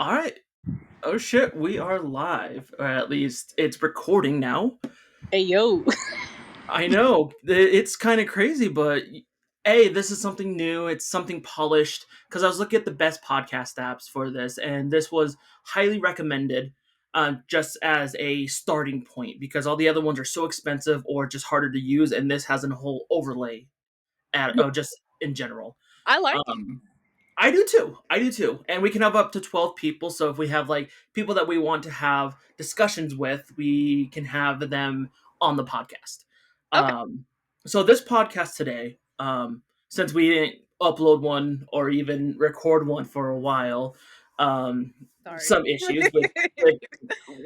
All right. Oh shit, we are live. Or at least it's recording now. Hey yo. I know it's kind of crazy, but hey, this is something new. It's something polished because I was looking at the best podcast apps for this, and this was highly recommended, just as a starting point because all the other ones are so expensive or just harder to use, and this has a whole overlay at just in general. I like it. Um, I do too. I do too. And we can have up to 12 people. So if we have like people that we want to have discussions with, we can have them on the podcast. Okay. So this podcast today, since we didn't upload one or even record one for a while, um, Sorry. some issues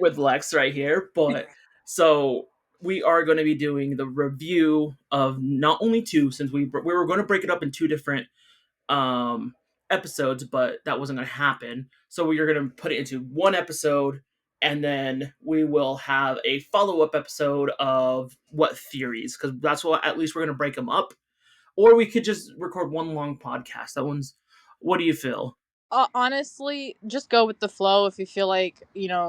with Lex right here. But so we are going to be doing the review of not only two, since we were going to break it up in two different um episodes, but that wasn't going to happen. So we are going to put it into one episode, and then we will have a follow-up episode of what theories, because that's what at least we're going to break them up. Or we could just record one long podcast. That one's, what do you feel? Honestly, just go with the flow. If you feel like,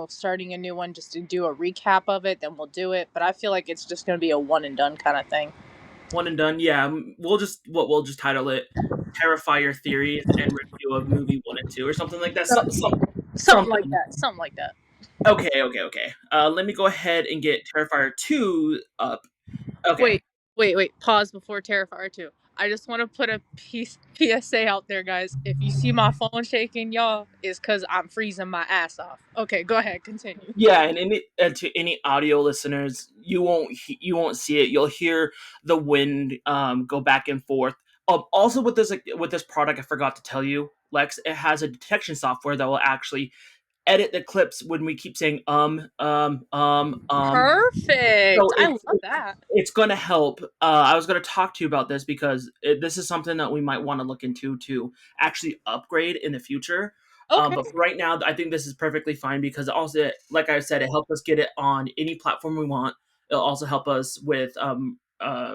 starting a new one just to do a recap of it, then we'll do it. But I feel like it's just going to be a one and done kind of thing. One and done. Yeah, we'll just title it Terrifier theories and review of movie 1 and 2 or something like that. Something like Something. that. Something like that. Okay. Let me go ahead and get Terrifier 2 up. Okay. Wait. Pause before Terrifier 2. I just want to put a PSA out there, guys. If you see my phone shaking, y'all, it's because I'm freezing my ass off. Okay, go ahead. Continue. Yeah, and to any audio listeners, you won't see it. You'll hear the wind go back and forth. Also with this product, I forgot to tell you, Lex, it has a detection software that will actually edit the clips when we keep saying Perfect. So I love that. it's going to help. I was going to talk to you about this because this is something that we might want to look into to actually upgrade in the future. Okay. But for right now, I think this is perfectly fine because also, like I said, it helps us get it on any platform we want. It'll also help us with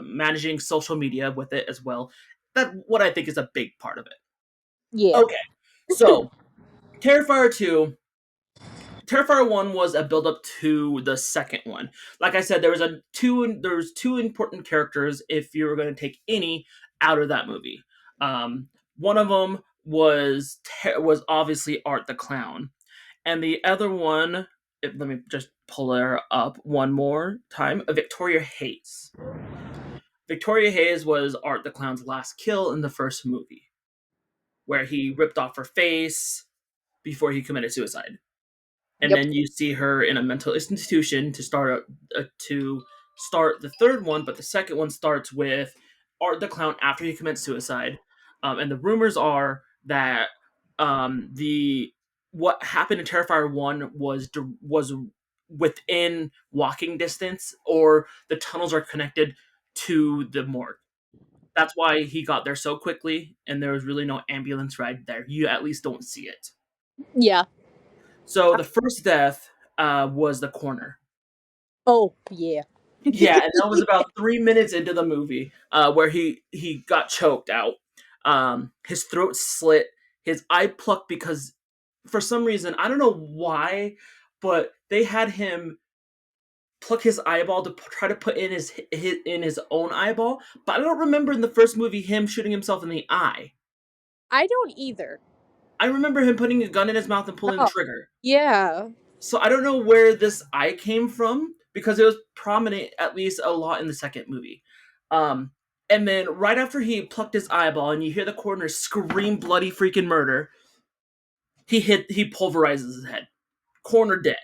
managing social media with it as well. That's what I think is a big part of it. Yeah. Okay, so Terrifier 2. Terrifier 1 was a build up to the second one. Like I said, there's two important characters if you were going to take any out of that movie. One of them was obviously Art the Clown, and the other one, let me just pull her up one more time. Victoria Hayes. Victoria Hayes was Art the Clown's last kill in the first movie, where he ripped off her face before he committed suicide. And Yep. then you see her in a mental institution to start the third one, but the second one starts with Art the Clown after he commits suicide, and the rumors are that the what happened in Terrifier 1 was within walking distance, or the tunnels are connected to the morgue. That's why he got there so quickly, and there was really no ambulance ride there. You at least don't see it. Yeah. So the first death was the coroner. Oh, yeah. Yeah, and that was about 3 minutes into the movie, where he got choked out. His throat slit, his eye plucked because for some reason I don't know why, but they had him pluck his eyeball to try to put in his own eyeball. But I don't remember in the first movie him shooting himself in the eye. I don't either. I remember him putting a gun in his mouth and pulling the Oh, trigger. yeah. So I don't know where this eye came from because it was prominent at least a lot in the second movie. Um, and then right after he plucked his eyeball and you hear the coroner scream bloody freaking murder, he pulverizes his head. Coroner dead.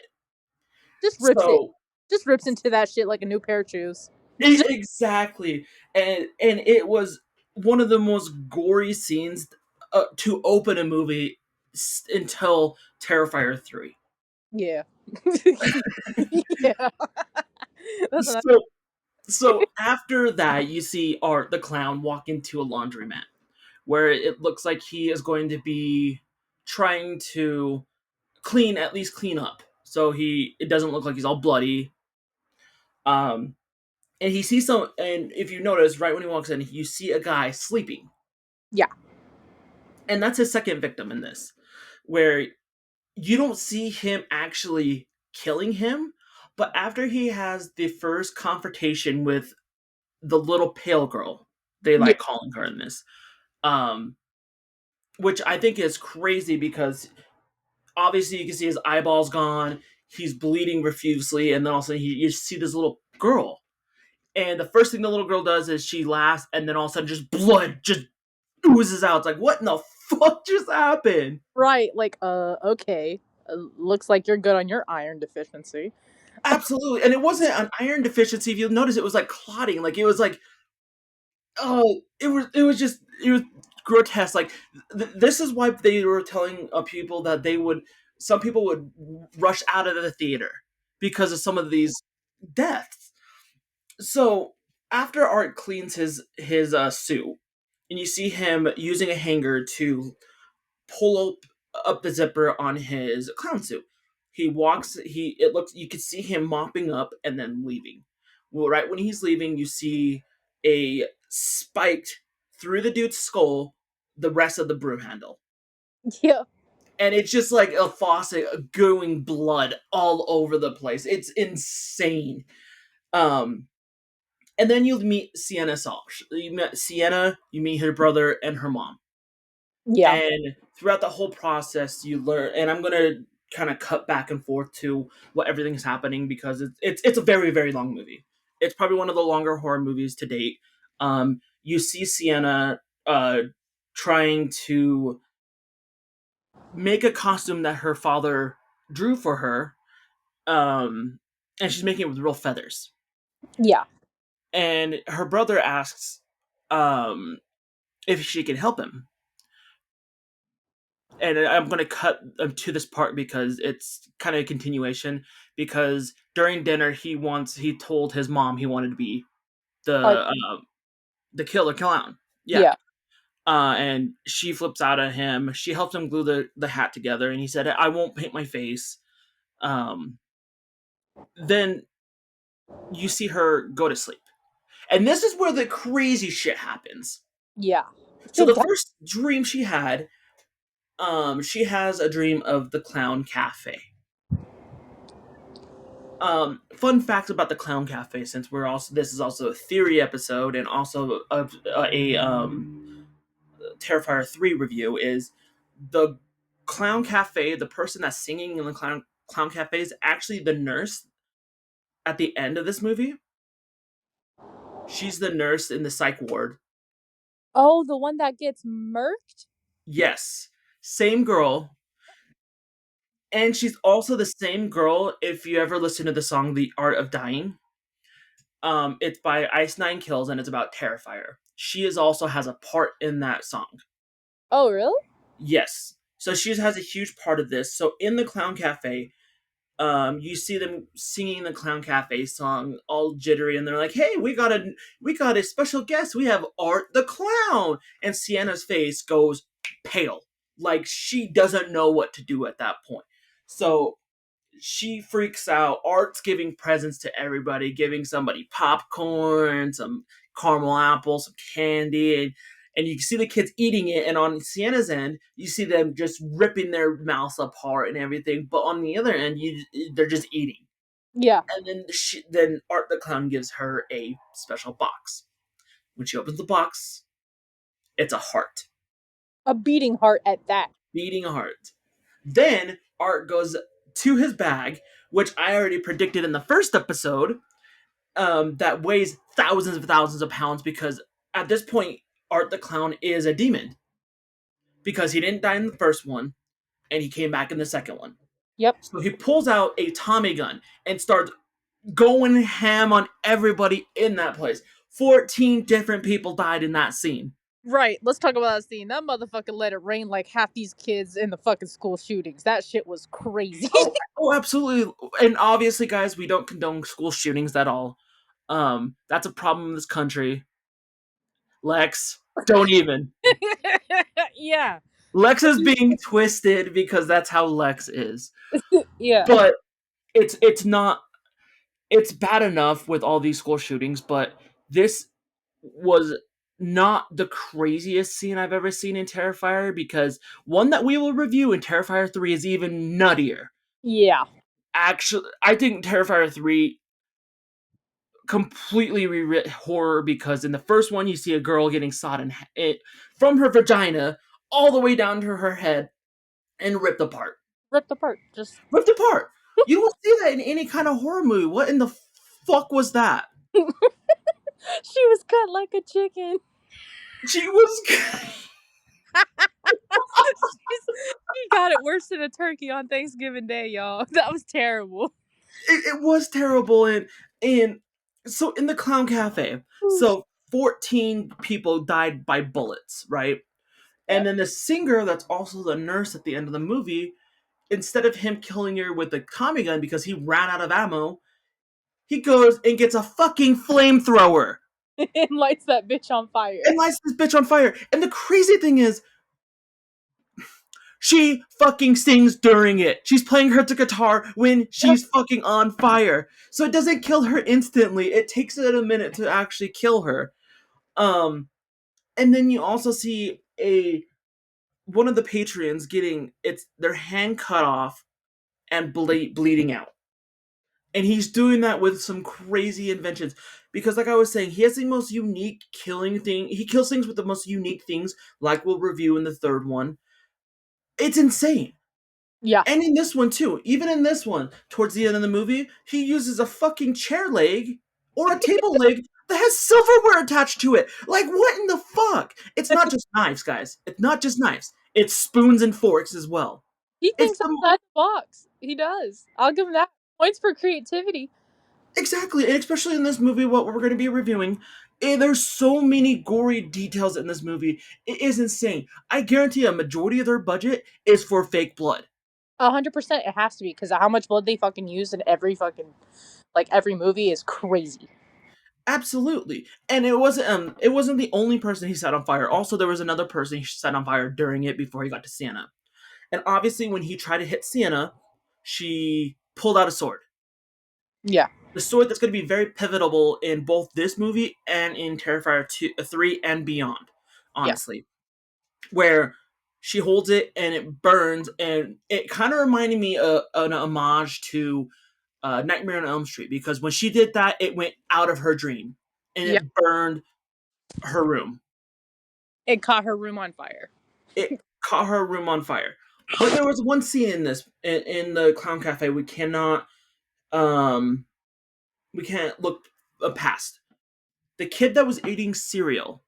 Just rips it. So Just rips into that shit like a new pair of shoes. exactly, and it was one of the most gory scenes to open a movie until Terrifier 3. Yeah. Yeah. That's what So So after that, you see Art the Clown walk into a laundromat where it looks like he is going to be trying to at least clean up. So it doesn't look like he's all bloody. Um, and he sees and if you notice, right when he walks in, you see a guy sleeping. yeah. And that's his second victim in this, where you don't see him actually killing him, but after he has the first confrontation with the little pale girl, they Yeah. like calling her in this, um, which I think is crazy because obviously you can see his eyeballs gone, he's bleeding profusely, and then also you see this little girl. And the first thing the little girl does is she laughs, and then all of a sudden, just blood just oozes out. It's like, what in the fuck just happened? Right. Like, okay. Looks like you're good on your iron deficiency. Absolutely, and it wasn't an iron deficiency. If you'll notice, it was like clotting. Like it was like, oh, it was grotesque. Like this is why they were telling people that they would. Some people would rush out of the theater because of some of these deaths. So after Art cleans his suit, and you see him using a hanger to pull up the zipper on his clown suit. He walks. He it looks. You can see him mopping up and then leaving. Well, right when he's leaving, you see a spiked through the dude's skull the rest of the broom handle, Yeah. and it's just like a faucet going blood all over the place. It's insane. Um, and then you meet Sienna Salsh. You met Sienna. You meet her brother and her mom. Yeah. And throughout the whole process you learn, and I'm gonna kind of cut back and forth to what everything's happening because it's a very very long movie. It's probably one of the longer horror movies to date. You see Sienna trying to make a costume that her father drew for her, um, and she's making it with real feathers, Yeah. and her brother asks um, if she can help him, and I'm going to cut to this part because it's kind of a continuation. Because during dinner, he told his mom he wanted to be Art. the killer clown. Yeah, Yeah. and she flips out at him. She helps him glue the hat together, and he said, "I won't paint my face." Um, then you see her go to sleep, and this is where the crazy shit happens. Yeah. So the first dream she has a dream of the clown cafe. Fun facts about the clown cafe, since we're also this is also a theory episode and also a Terrifier 3 review, is the clown cafe, the person that's singing in the clown cafe is actually the nurse at the end of this movie. She's the nurse in the psych ward. Oh, the one that gets murked? Yes, same girl. And she's also the same girl if you ever listen to the song The Art of Dying. It's by Ice Nine Kills and it's about Terrifier. She is also has a part in that song. Oh, really? Yes. So she has a huge part of this. So in the Clown Cafe, you see them singing the Clown Cafe song, all jittery, and they're like, "Hey, we got a special guest. We have Art the Clown." And Sienna's face goes pale, like she doesn't know what to do at that point. So she freaks out. Art's giving presents to everybody, giving somebody popcorn, some caramel apples, some candy, and you can see the kids eating it. And on Sienna's end, you see them just ripping their mouths apart and everything. But on the other end, they're just eating. Yeah. And then Art the Clown gives her a special box. When she opens the box, it's a heart, A beating heart at that. beating a heart. Then Art goes to his bag, which I already predicted in the first episode, that weighs thousands of pounds because at this point, Art the Clown is a demon because he didn't die in the first one and he came back in the second one. Yep. So he pulls out a Tommy gun and starts going ham on everybody in that place. 14 different people died in that scene. Right. Let's talk about that scene. That motherfucker let it rain like half these kids in the fucking school shootings. That shit was crazy. Oh, absolutely. And obviously, guys, we don't condone school shootings at all. That's a problem in this country. Lex, don't even. Yeah. Lex is being twisted because that's how Lex is. Yeah. But it's not it's bad enough with all these school shootings, but this was not the craziest scene I've ever seen in Terrifier, because one that we will review in Terrifier 3 is even nuttier. Yeah. Actually, I think Terrifier 3 completely rewrit horror, because in the first one you see a girl getting sawed in it from her vagina all the way down to her head and ripped apart. Ripped apart. Just Ripped apart. You don't see that in any kind of horror movie. What in the fuck was that? she was cut like a chicken. She was. She got it worse than a turkey on Thanksgiving Day, y'all. That was terrible. It was terrible, and so in the clown cafe, so 14 people died by bullets, right? And Yep. then the singer, that's also the nurse at the end of the movie, instead of him killing her with a Tommy gun because he ran out of ammo, he goes and gets a fucking flamethrower And lights that bitch on fire. and lights this bitch on fire. And the crazy thing is, she fucking sings during it. She's playing her guitar when Yep. she's fucking on fire. So it doesn't kill her instantly. It takes it a minute to actually kill her. Um and then you also see a one of the patrons getting its their hand cut off and bleeding out. And he's doing that with some crazy inventions, because like I was saying, he has the most unique killing thing. He kills things with the most unique things, like we'll review in the third one. It's insane. Yeah. And in this one too, even in this one, towards the end of the movie, he uses a fucking chair leg or a table leg that has silverware attached to it. Like, what in the fuck? It's not just knives, guys. It's not just knives. It's spoons and forks as well. He It's thinks the outside the box. He does. I'll give him that. Points for creativity. exactly, and especially in this movie, what we're going to be reviewing. There's so many gory details in this movie. It is insane. I guarantee a majority of their budget is for fake blood. 100%. It has to be because how much blood they fucking use in every fucking like every movie is crazy. Absolutely. And it wasn't the only person he set on fire. Also, there was another person he set on fire during it before he got to Sienna. And obviously when he tried to hit Sienna, she pulled out a sword. Yeah. The sword that's going to be very pivotal in both this movie and in Terrifier 2, 3 and beyond, Yeah. honestly. Where she holds it and it burns, and it kind of reminded me of an homage to Nightmare on Elm Street, because when she did that, it went out of her dream and Yeah. it burned her room. It caught her room on fire. It caught her room on fire. But there was one scene in this in the clown cafe um we can't look past. The kid that was eating cereal,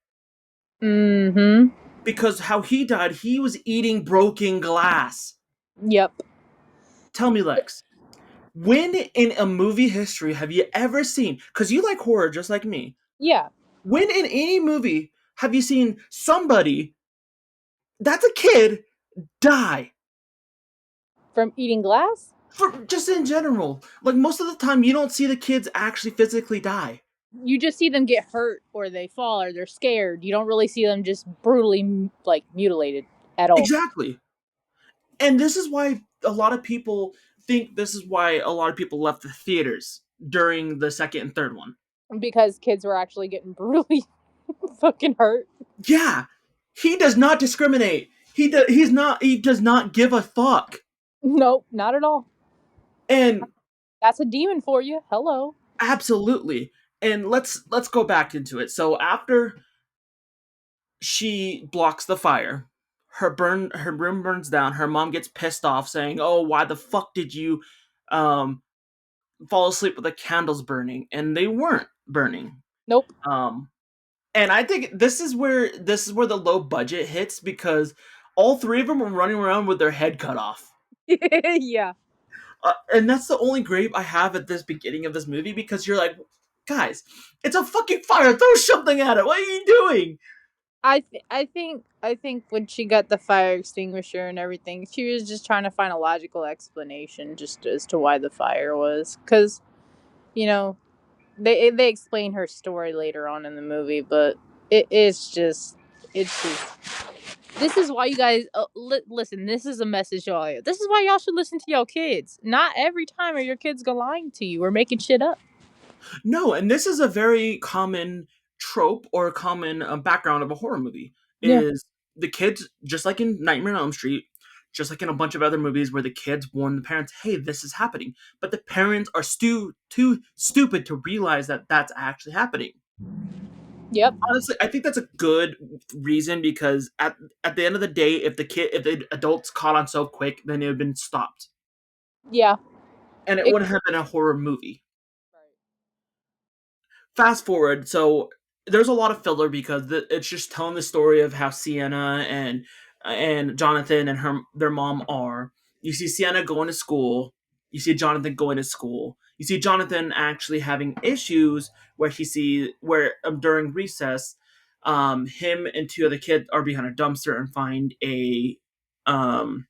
Mm-hmm. because how he died, he was eating broken glass. Yep. Tell me, Lex, when in a movie history have you ever seen, because you like horror just like me, Yeah. when in any movie have you seen somebody that's a kid die? From eating glass? For just in general, like most of the time you don't see the kids actually physically die. You just see them get hurt or they fall or they're scared. You don't really see them just brutally like mutilated at all. Exactly. And this is why a lot of people think this is why a lot of people left the theaters during the second and third one. Because kids were actually getting brutally fucking hurt. Yeah, he does not discriminate. He does not give a fuck. Nope, not at all. And That's a demon for you. Hello. absolutely. And let's go back into it. So after she blocks the fire, her room burns down. Her mom gets pissed off, saying, "Oh, why the fuck did you um fall asleep with the candles burning?" And they weren't burning. Nope. Um and I think this is where the low budget hits, because all three of them are running around with their head cut off. Yeah. And that's the only gripe I have at this beginning of this movie, because you're like, guys, it's a fucking fire. Throw something at it. What are you doing? I think when she got the fire extinguisher and everything, she was just trying to find a logical explanation just as to why the fire was. Because you know they explain her story later on in the movie, but it's just this is why you guys listen. This is a message, y'all. This is why y'all should listen to your kids. Not every time are your kids gonna lying to you or making shit up. No, and this is a very common trope or common background of a horror movie Yeah. is the kids, just like in Nightmare on Elm Street, just like in a bunch of other movies where the kids warn the parents, "Hey, this is happening," but the parents are too stupid to realize that that's actually happening. Yep. Honestly, I think that's a good reason because at the end of the day, if the adults caught on so quick, then it would have been stopped, Yeah. and it It, wouldn't have been a horror movie. Fast forward, so there's a lot of filler because it's just telling the story of how Sienna and Jonathan and her their mom are. You see Sienna going to school. You see Jonathan going to school. You see Jonathan actually having issues where during recess, him and two other kids are behind a dumpster and find a um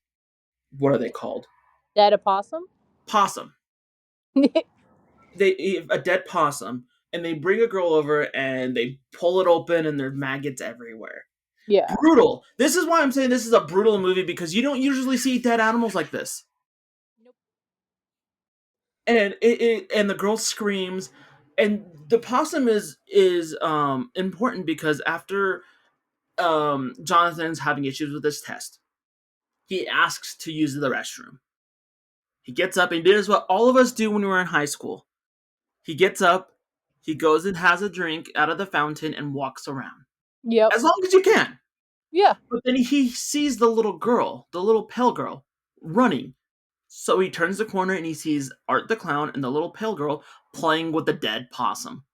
what are they called? Dead opossum. Possum. They a dead possum, and they bring a girl over and they pull it open and there's maggots everywhere. Yeah. Brutal. This is why I'm saying this is a brutal movie because you don't usually see dead animals like this. Nope. And and the girl screams, and the possum is important because after Jonathan's having issues with this test, he asks to use the restroom. He gets up and does what all of us do when we were in high school. He gets up, he goes and has a drink out of the fountain and walks around. Yep. As long as you can. Yeah. But then he sees the little girl, the little pale girl, running. So he turns the corner and he sees Art the Clown and the little pale girl playing with the dead possum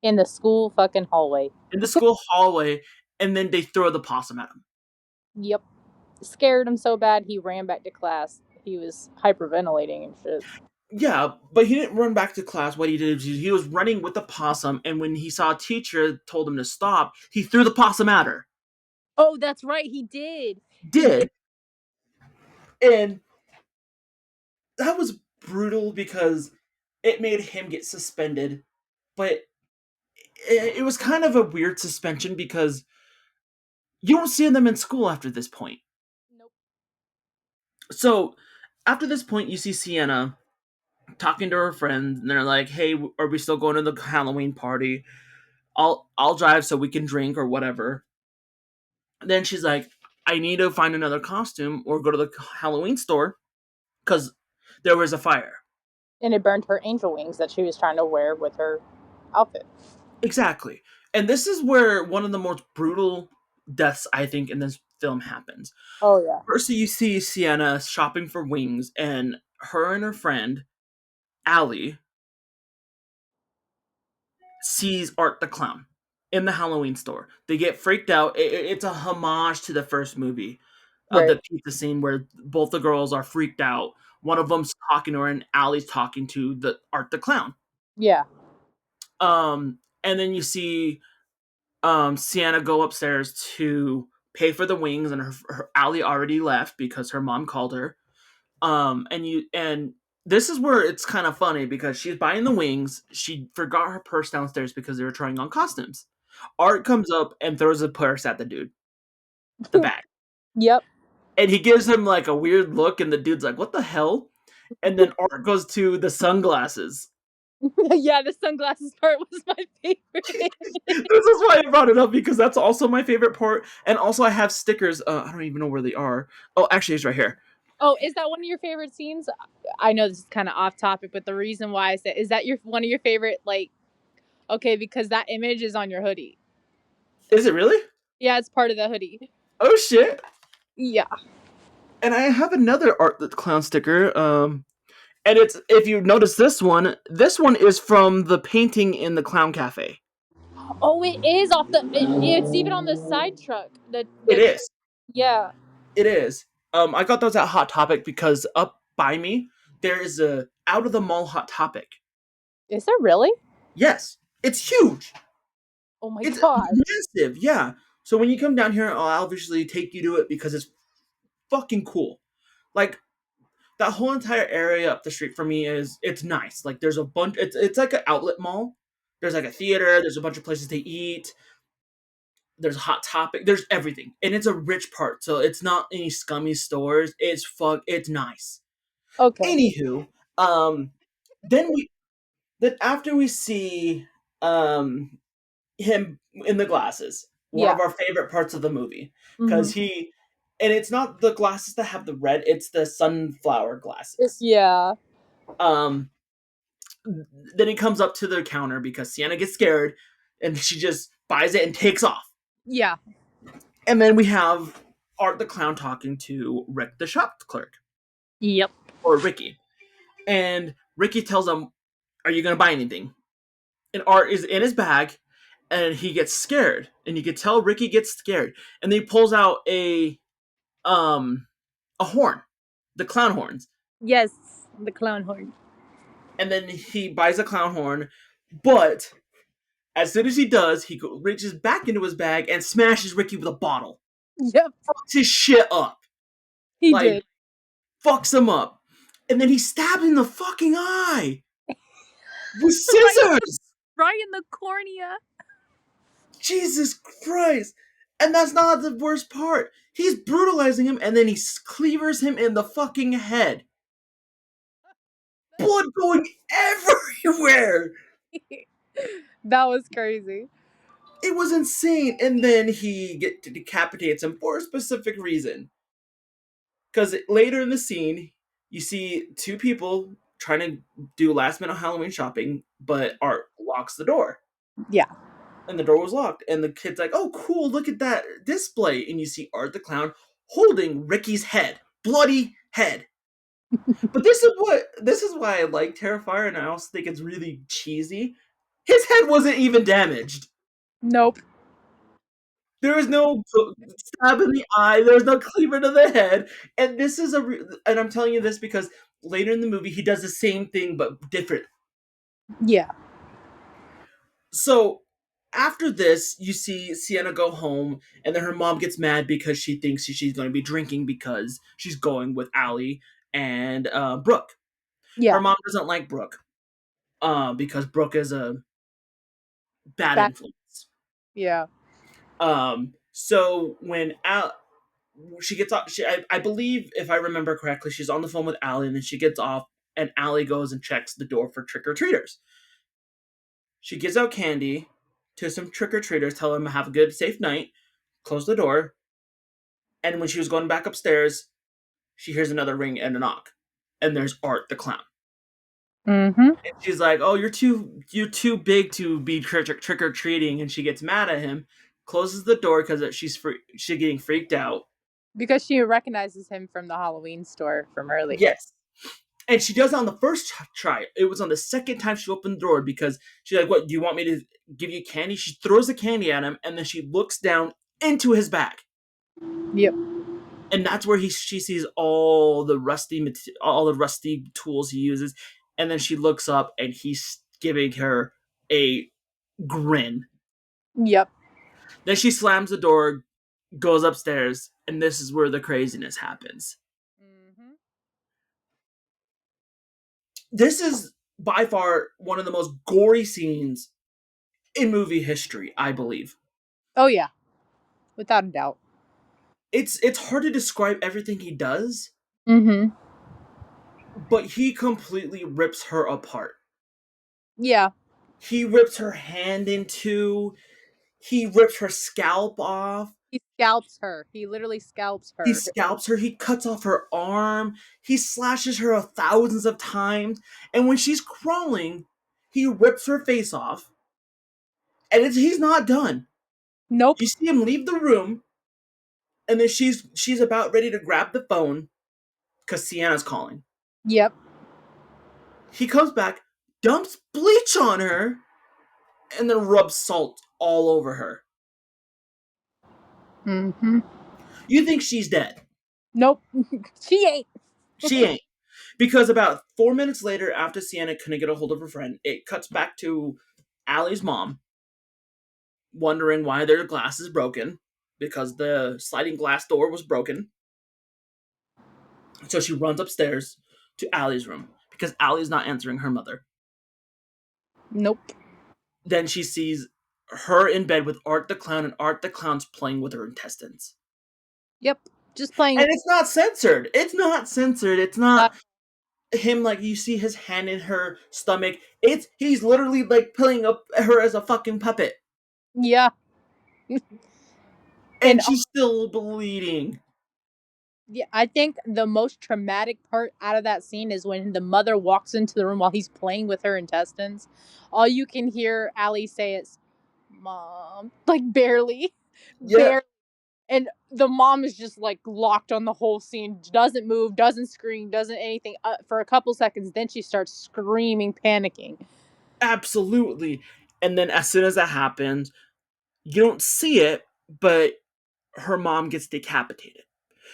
In the school fucking hallway. in the school hallway, and then they throw the possum at him. Yep. Scared him so bad he ran back to class. He was hyperventilating and shit. Yeah, but he didn't run back to class. What he did is he was running with the possum, and when he saw a teacher told him to stop, he threw the possum at her. Oh, that's right. He did. He did. Did. And that was brutal because it made him get suspended, but it was kind of a weird suspension because you don't see them in school after this point. Nope. So after this point, you see Sienna talking to her friends, and they're like, "Hey, are we still going to the Halloween party? I'll drive so we can drink or whatever." And then she's like, "I need to find another costume or go to the Halloween store because there was a fire." And it burned her angel wings that she was trying to wear with her outfit. Exactly. And this is where one of the most brutal deaths I think in this film happens. Oh yeah. First, you see Sienna shopping for wings, and her and her friend Allie sees Art the Clown in the Halloween store. They get freaked out. It's a homage to the first movie of Right. the pizza scene where both the girls are freaked out. One of them's talking to her, and Allie's talking to the Art the Clown. Yeah. And then you see Sienna go upstairs to pay for the wings, and her Allie already left because her mom called her. And this is where it's kind of funny because she's buying the wings. She forgot her purse downstairs because they were trying on costumes. Art comes up and throws a purse at the dude, the bag, Yep. and he gives him like a weird look, and the dude's like, "What the hell?" And then Art goes to the sunglasses. Yeah, the sunglasses part was my favorite. This is why I brought it up because that's also my favorite part. And also, I have stickers. I don't even know where they are. Oh, actually, it's right here. Oh, is that one of your favorite scenes? I know this is kind of off topic, but the reason why I said is that your one of your favorite like okay because that image is on your hoodie. Is it really? Yeah, it's part of the hoodie. Oh shit! Yeah. And I have another Art the Clown sticker. And it's if you notice this one. This one is from the painting in the Clown Cafe. Oh, it is off the. It's even on the side truck. It is. Yeah. It is. I got those at Hot Topic because up by me there is a out of the mall Hot Topic. Is there really? Yes, it's huge. Oh my It's god. massive. Yeah. So when you come down here, I'll obviously take you to it because it's fucking cool. Like that whole entire area up the street from me it's nice. Like there's a bunch. It's like an outlet mall. There's like a theater. There's a bunch of places to eat. There's a Hot Topic. There's everything, and it's a rich part. So it's not any scummy stores. It's fuck. It's nice. Okay. Anywho, um, then we then after we see um him in the glasses. One Yeah. of our favorite parts of the movie Hmm. because and it's not the glasses that have the red; it's the sunflower glasses. Yeah. Um, then he comes up to the counter because Sienna gets scared, and she just buys it and takes off. Yeah. And then we have Art the clown talking to Rick the shop clerk Yep. or Ricky, and Ricky tells him, "Are you gonna buy anything?" And Art is in his bag, and he gets scared, and you can tell Ricky gets scared, and then he pulls out um a horn, the clown horns, Yes. The clown horn. and then he buys a clown horn, but as soon as he does, reaches back into his bag and smashes Ricky with a bottle. Yep. Fucks his shit up, He like did. fucks him up, and then he stabs him in the fucking eye with Right. scissors. Right in the cornea. Jesus Christ! And that's not the worst part. He's brutalizing him, and then he cleavers him in the fucking head. Blood going everywhere. That was crazy. It was insane. And then decapitates him for a specific reason. Because later in the scene, you see two people trying to do last minute Halloween shopping, but Art locks the door. Yeah. And the door was locked. And the kid's like, "Oh, cool, look at that display." And you see Art the clown holding Ricky's head. Bloody head. But this is why I like Terrifier, and I also think it's really cheesy. His head wasn't even damaged. Nope. There was no stab in the eye. There was no cleaver to the head. And and I'm telling you this because later in the movie he does the same thing but different. Yeah. So after this, you see Sienna go home, and then her mom gets mad because she thinks she's going to be drinking because she's going with Allie and Brooke. Her Yeah. mom doesn't like Brooke because Brooke is a bad That. influence. Yeah. So when she gets off, I believe if I remember correctly, she's on the phone with Allie, and then she gets off, and Allie goes and checks the door for trick or treaters. She gives out candy to some trick or treaters, tell them to have a good, safe night, close the door, and when she was going back upstairs, she hears another ring and a knock, and there's Art the clown. Mm-hmm. And she's like, "Oh, you're too big to be trick or treating," and she gets mad at him, closes the door because she's getting freaked out. Because she recognizes him from the Halloween store from earlier. Yes, and she does it on the first try. It was on the second time she opened the door because she's like, "What? Do you want me to give you candy?" She throws the candy at him, and then she looks down into his bag, Yep. and that's where she sees all the all the rusty tools he uses, and then she looks up, and he's giving her a grin. Yep. Then she slams the door, goes upstairs, and this is where the craziness happens. Mm-hmm. This is by far one of the most gory scenes in movie history, I believe. Oh yeah. Without a doubt. It's hard to describe everything he does, Mm-hmm. but he completely rips her apart. Yeah. He rips her hand in two. He rips her scalp off. He scalps her. He literally scalps He her. scalps her. He cuts off her arm. He slashes her thousands of times. And when she's crawling, he rips her face off. And he's not done. Nope. You see him leave the room, and then she's about ready to grab the phone because Sienna's calling. Yep. He comes back, dumps bleach on her, and then rubs salt all over her. Mm-hmm. You think she's dead. Nope. She ain't. She ain't. Because about 4 minutes later, after Sienna couldn't get a hold of her friend, it cuts back to Allie's mom, wondering why their glass is broken, because the sliding glass door was broken. So she runs upstairs to Allie's room, because Allie's not answering her mother. Nope. Then she sees her in bed with Art the Clown, and Art the Clown's playing with her intestines. Yep. Just playing. And it's not censored. It's not censored. It's Uh, not him like you see his hand in her stomach. He's literally like playing up her as a fucking puppet. Yeah. And and she's still bleeding. yeah, I think the most traumatic part out of that scene is when the mother walks into the room while he's playing with her intestines. All you can hear Allie say is, "Mom," like barely, Yeah, barely. And the mom is just like locked on the whole scene, doesn't move, doesn't scream, doesn't anything for a couple seconds. Then she starts screaming, panicking. absolutely. And then as soon as that happens, you don't see it, but her mom gets decapitated.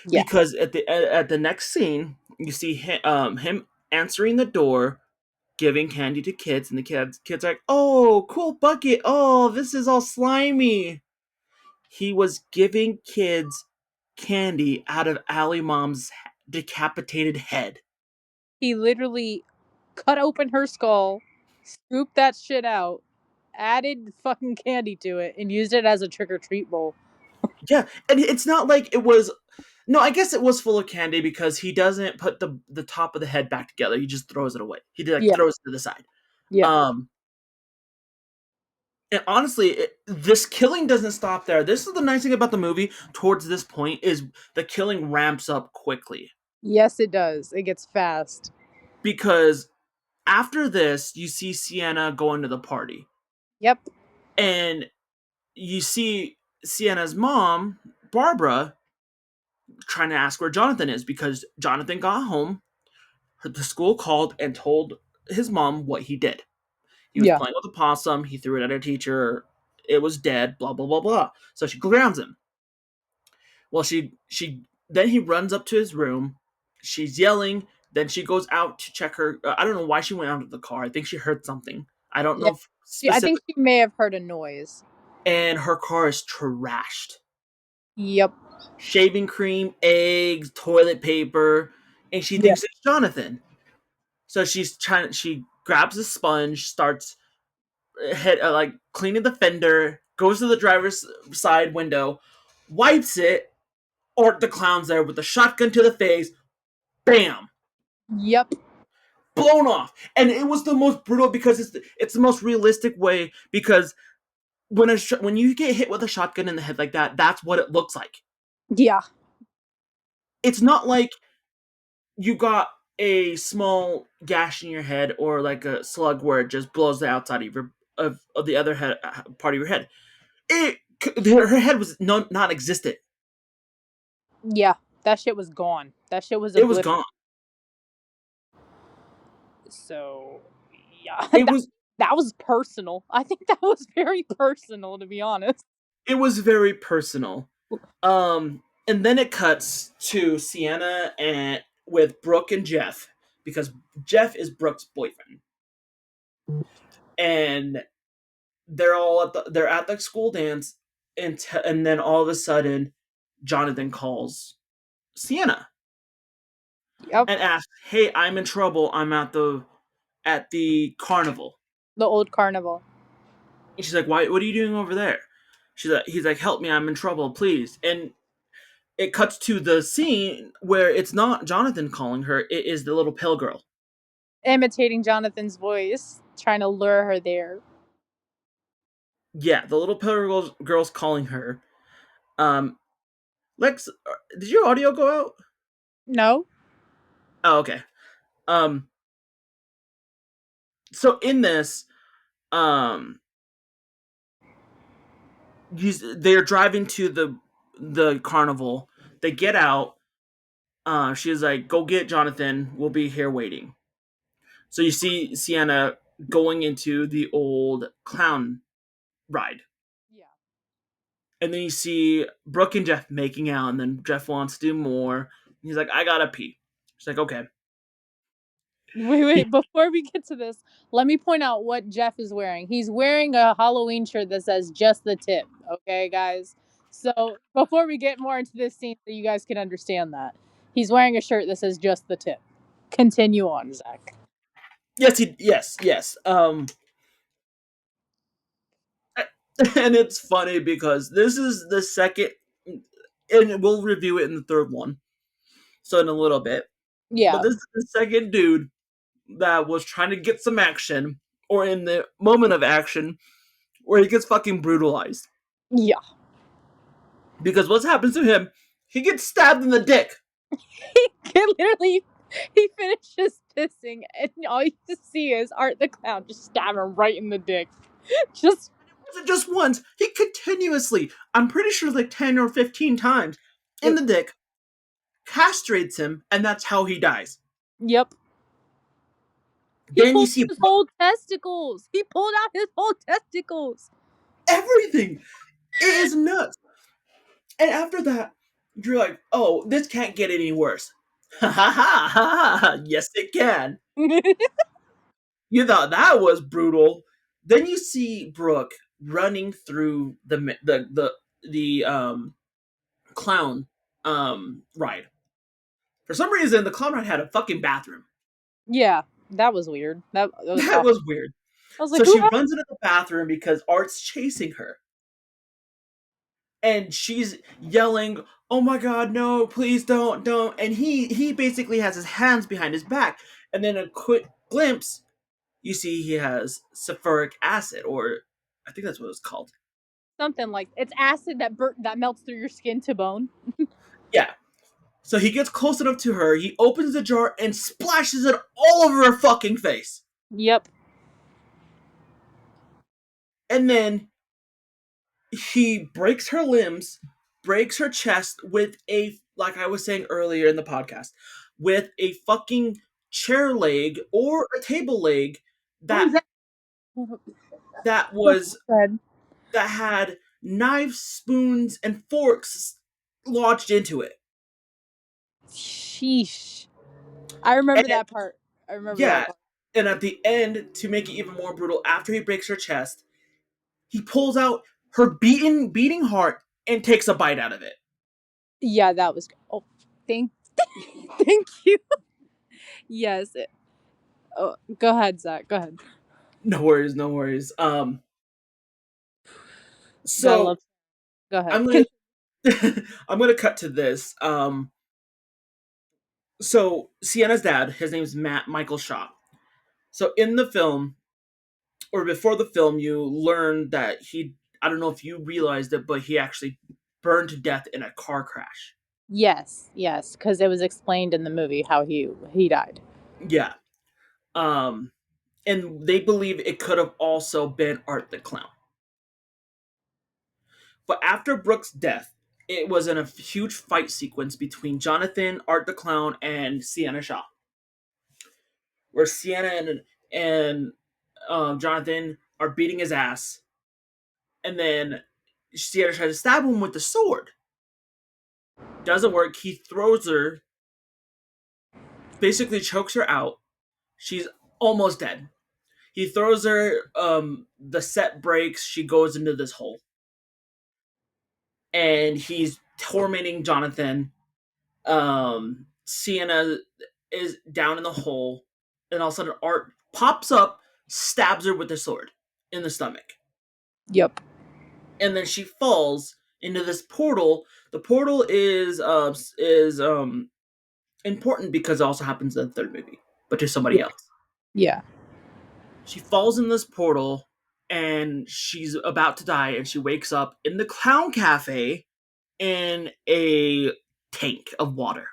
Yeah, Because at the next scene, you see him answering the door, giving candy to kids, and the kids are like, "Oh, cool bucket! Oh, this is all slimy." He was giving kids candy out of Allie Mom's decapitated head. he literally cut open her skull, scooped that shit out, added fucking candy to it, and used it as a trick or treat bowl. Yeah, and it's not like it was. No, I guess it was full of candy because he doesn't put the top of the head back together. He just throws it away. He like Yeah, throws it to the side. yeah. Um, and honestly, this killing doesn't stop there. This is the nice thing about the movie. Towards this point, is the killing ramps up quickly Yes, it does. It gets fast. because after this, you see Sienna going to the party, Yep. and you see Sienna's mom, Barbara, trying to ask where Jonathan is because Jonathan got home. The school called and told his mom what he did. He was Yeah. playing with a possum. He threw it at a teacher. It was dead. Blah blah blah blah. So she grounds him. Well, she then he runs up to his room. She's yelling. Then she goes out to check her. I don't know why she went out of the car. I think she heard something. I don't Yeah. know if I think specific. she may have heard a noise. And her car is trashed. Yep. Shaving cream, eggs, toilet paper, and she Yeah. thinks it's Jonathan. So she's trying. She grabs a sponge, starts head like cleaning the fender, goes to the driver's side window, wipes it, or the clown's there with a shotgun to the face. Bam, Yep. blown off. And it was the most brutal because it's the most realistic way because when you get hit with a shotgun in the head like that, that's what it looks like. Yeah. It's not like you got a small gash in your head or like a slug where it just blows the outside of of the other head part of your head. It her head was non existent. Yeah. That shit was gone. That shit was It was obliterated. gone. So, yeah, It was that was personal. I think that was very personal, to be honest. it was very personal. And then it cuts to Sienna and with Brooke and Jeff because Jeff is Brooke's boyfriend, and they're at the school dance, and then all of a sudden, Jonathan calls Sienna Yep. and asks, "Hey, I'm in trouble. I'm at the carnival." The old carnival. And she's like, "Why? What are you doing over there?" He's like, "Help me! I'm in trouble, please." And it cuts to the scene where it's not Jonathan calling her; it is the little pale girl. Imitating Jonathan's voice, trying to lure her there. Yeah, the little pale girl's calling her. Um, Lex, did your audio go out? No? Oh, okay. Um, so in this, um, they're driving to the carnival. They get out. She's like, "Go get Jonathan. We'll be here waiting." So you see Sienna going into the old clown ride. Yeah. And then you see Brooke and Jeff making out, and then Jeff wants to do more. He's like, I gotta pee. She's like, okay. Wait, He, wait, before we get to this, let me point out what Jeff is wearing. He's wearing a Halloween shirt that says just the tip, okay, guys? So, before we get more into this scene, so you guys can understand that, he's wearing a shirt that says just the tip. Continue on, Zach. yes. And it's funny because this is the second, and we'll review it in the third one. So in a little bit, but Yeah. this is the second dude that was trying to get some action, or in the moment of action, where he gets fucking brutalized. Yeah. Because what happens to him? He gets stabbed in the dick. He literally he finishes pissing and all you just see is Art the Clown just stab him right in the dick. Just Wasn't just once. He continuously, I'm pretty sure like 10 or 15 times, in yep. the dick, castrates him, and that's how he dies. Yep. He Then you pulled see his whole testicles. He pulled out his whole testicles. everything. It is nuts. And after that, you're like, oh, this can't get any worse. Ha ha ha ha ha. Yes, it can. You thought that was brutal. Then you see Brooke running through the clown ride. For some reason, the clown ride had a fucking bathroom. Yeah, that was weird. That was That awful. was weird. I was like, So who she had runs into the bathroom because Art's chasing her. And she's yelling, "Oh my god, no, please don't." And he basically has his hands behind his back. And then a quick glimpse, you see he has sulfuric acid, or I think that's what it's called. something like it's acid that melts through your skin to bone? Yeah. So he gets close enough to her, he opens the jar and splashes it all over her fucking face. Yep. And then he breaks her limbs, breaks her chest with a, like I was saying earlier in the podcast, with a fucking chair leg or a table leg What was that that? that Go was ahead. that had knives, spoons, and forks lodged into it. Sheesh. I remember And that part. I remember that yeah, part. and at the end, to make it even more brutal, after he breaks her chest, he pulls out her beating heart and takes a bite out of it. Yeah, that was. Oh, thank, thank you. Yes. Oh, go ahead, Zach. Go ahead. No worries, no worries. Gotta So love. Go ahead. I'm gonna I'm gonna cut to this. So Sienna's dad, his name's Matt Michael Shaw. So in the film, or before the film, you learn that he, I don't know if you realized it, but he actually burned to death in a car crash. Yes, yes, because it was explained in the movie how he died. Yeah. Um, and they believe it could have also been Art the Clown. But after Brooke's death, it was in a huge fight sequence between Jonathan, Art the Clown, and Sienna Shaw, where Sienna and Jonathan are beating his ass, and then Sienna tries to stab him with the sword. Doesn't work. He throws her, basically chokes her out. She's almost dead. He throws her. The set breaks. She goes into this hole, and he's tormenting Jonathan. Sienna is down in the hole, and all of a sudden Art pops up, stabs her with the sword in the stomach, Yep. and then she falls into this portal. The portal is important because it also happens in the third movie, but to somebody Yeah. else. Yeah. She falls in this portal, and she's about to die, and she wakes up in the clown cafe in a tank of water.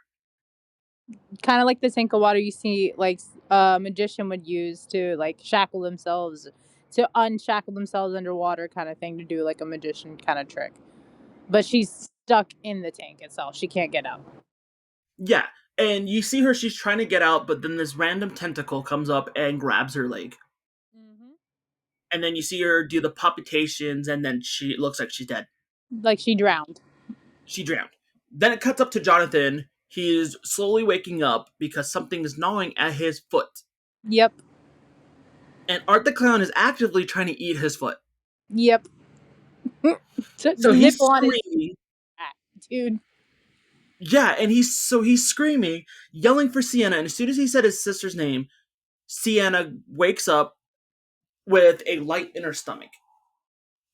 Kind of like the tank of water you see, like a magician would use to like shackle themselves, to unshackle themselves underwater, kind of thing, to do like a magician kind of trick. But she's stuck in the tank itself. She can't get out. Yeah, and you see her, she's trying to get out, but then this random tentacle comes up and grabs her leg. Mm-hmm. And then you see her do the palpitations, and then she looks like she's dead. Like she drowned. She drowned. Then it cuts up to Jonathan. He is slowly waking up because something is gnawing at his foot. Yep. And Art the Clown is actively trying to eat his foot. Yep. So he's Nipple on his screaming. back, dude. Yeah, and he's screaming, yelling for Sienna. And as soon as he said his sister's name, Sienna wakes up with a light in her stomach.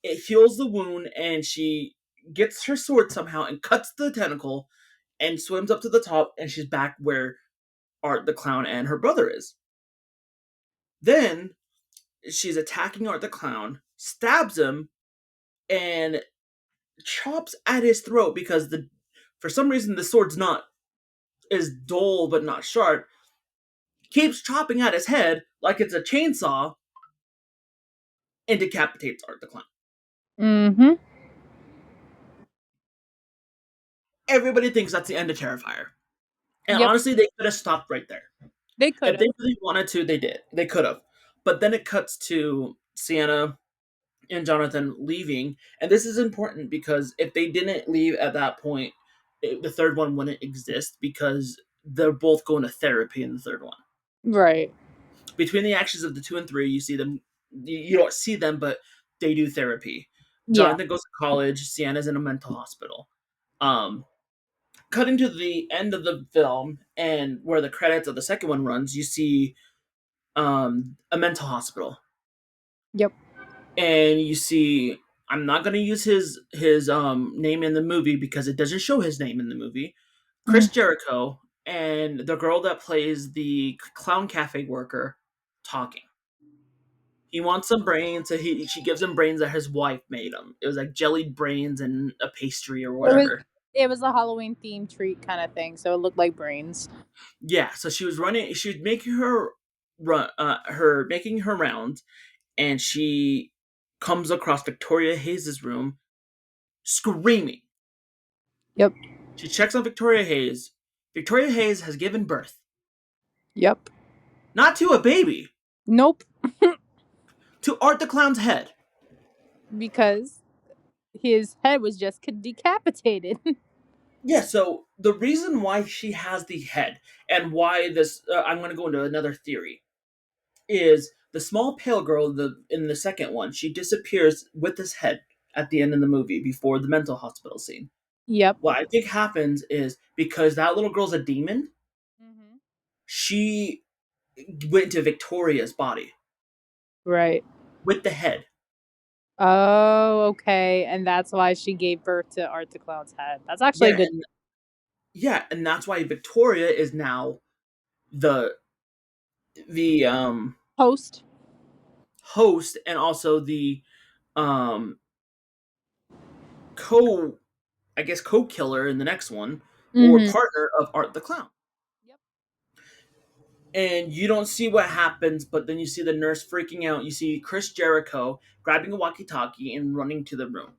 It heals the wound, and she gets her sword somehow and cuts the tentacle and swims up to the top, and she's back where Art the Clown and her brother is. Then she's attacking Art the Clown. stabs him, and chops at his throat because the for some reason the sword's not is dull but not sharp. Keeps chopping at his head like it's a chainsaw and decapitates Art the Clown. Mm-hmm. Everybody thinks that's the end of Terrifier. And Yep. honestly, they could have stopped right there. They could If have. they really wanted to, they did. They could have. But then it cuts to Sienna and Jonathan leaving. And this is important because if they didn't leave at that point, the third one wouldn't exist because they're both going to therapy in the third one. Right. Between the actions of the two and three, you see them. You don't see them, but they do therapy. Yeah. Jonathan goes to college. Sienna's in a mental hospital. Um, Cutting to the end of the film and where the credits of the second one runs, you see a mental hospital, Yep. and you see. I'm not going to use his name in the movie because it doesn't show his name in the movie. Chris Mm. Jericho and the girl that plays the clown cafe worker talking. He wants some brains, so she gives him brains that his wife made him. It was like jellied brains and a pastry or It was whatever. it was a Halloween themed treat kind of thing, so it looked like brains. Yeah, so she was running. She was making her run, her making her rounds, and she comes across Victoria Hayes' room, screaming. Yep. She checks on Victoria Hayes. Victoria Hayes has given birth, Yep. not to a baby, Nope. to Art the Clown's head. Because his head was just decapitated. Yeah, so the reason why she has the head and why this, I'm going to go into another theory, is the small pale girl in the second one. She disappears with his head at the end of the movie before the mental hospital scene. Yep. What I think happens is because that little girl's a demon, Mm-hmm. she went into Victoria's body Right. with the head. Oh, okay. And that's why she gave birth to Art the Clown's head. That's actually a Yeah, good and yeah, and that's why Victoria is now the the host. host and also the um co I guess co killer in the next one or Mm-hmm. partner of Art the Clown. Yep. And you don't see what happens, but then you see the nurse freaking out. You see Chris Jericho grabbing a walkie-talkie and running to the room,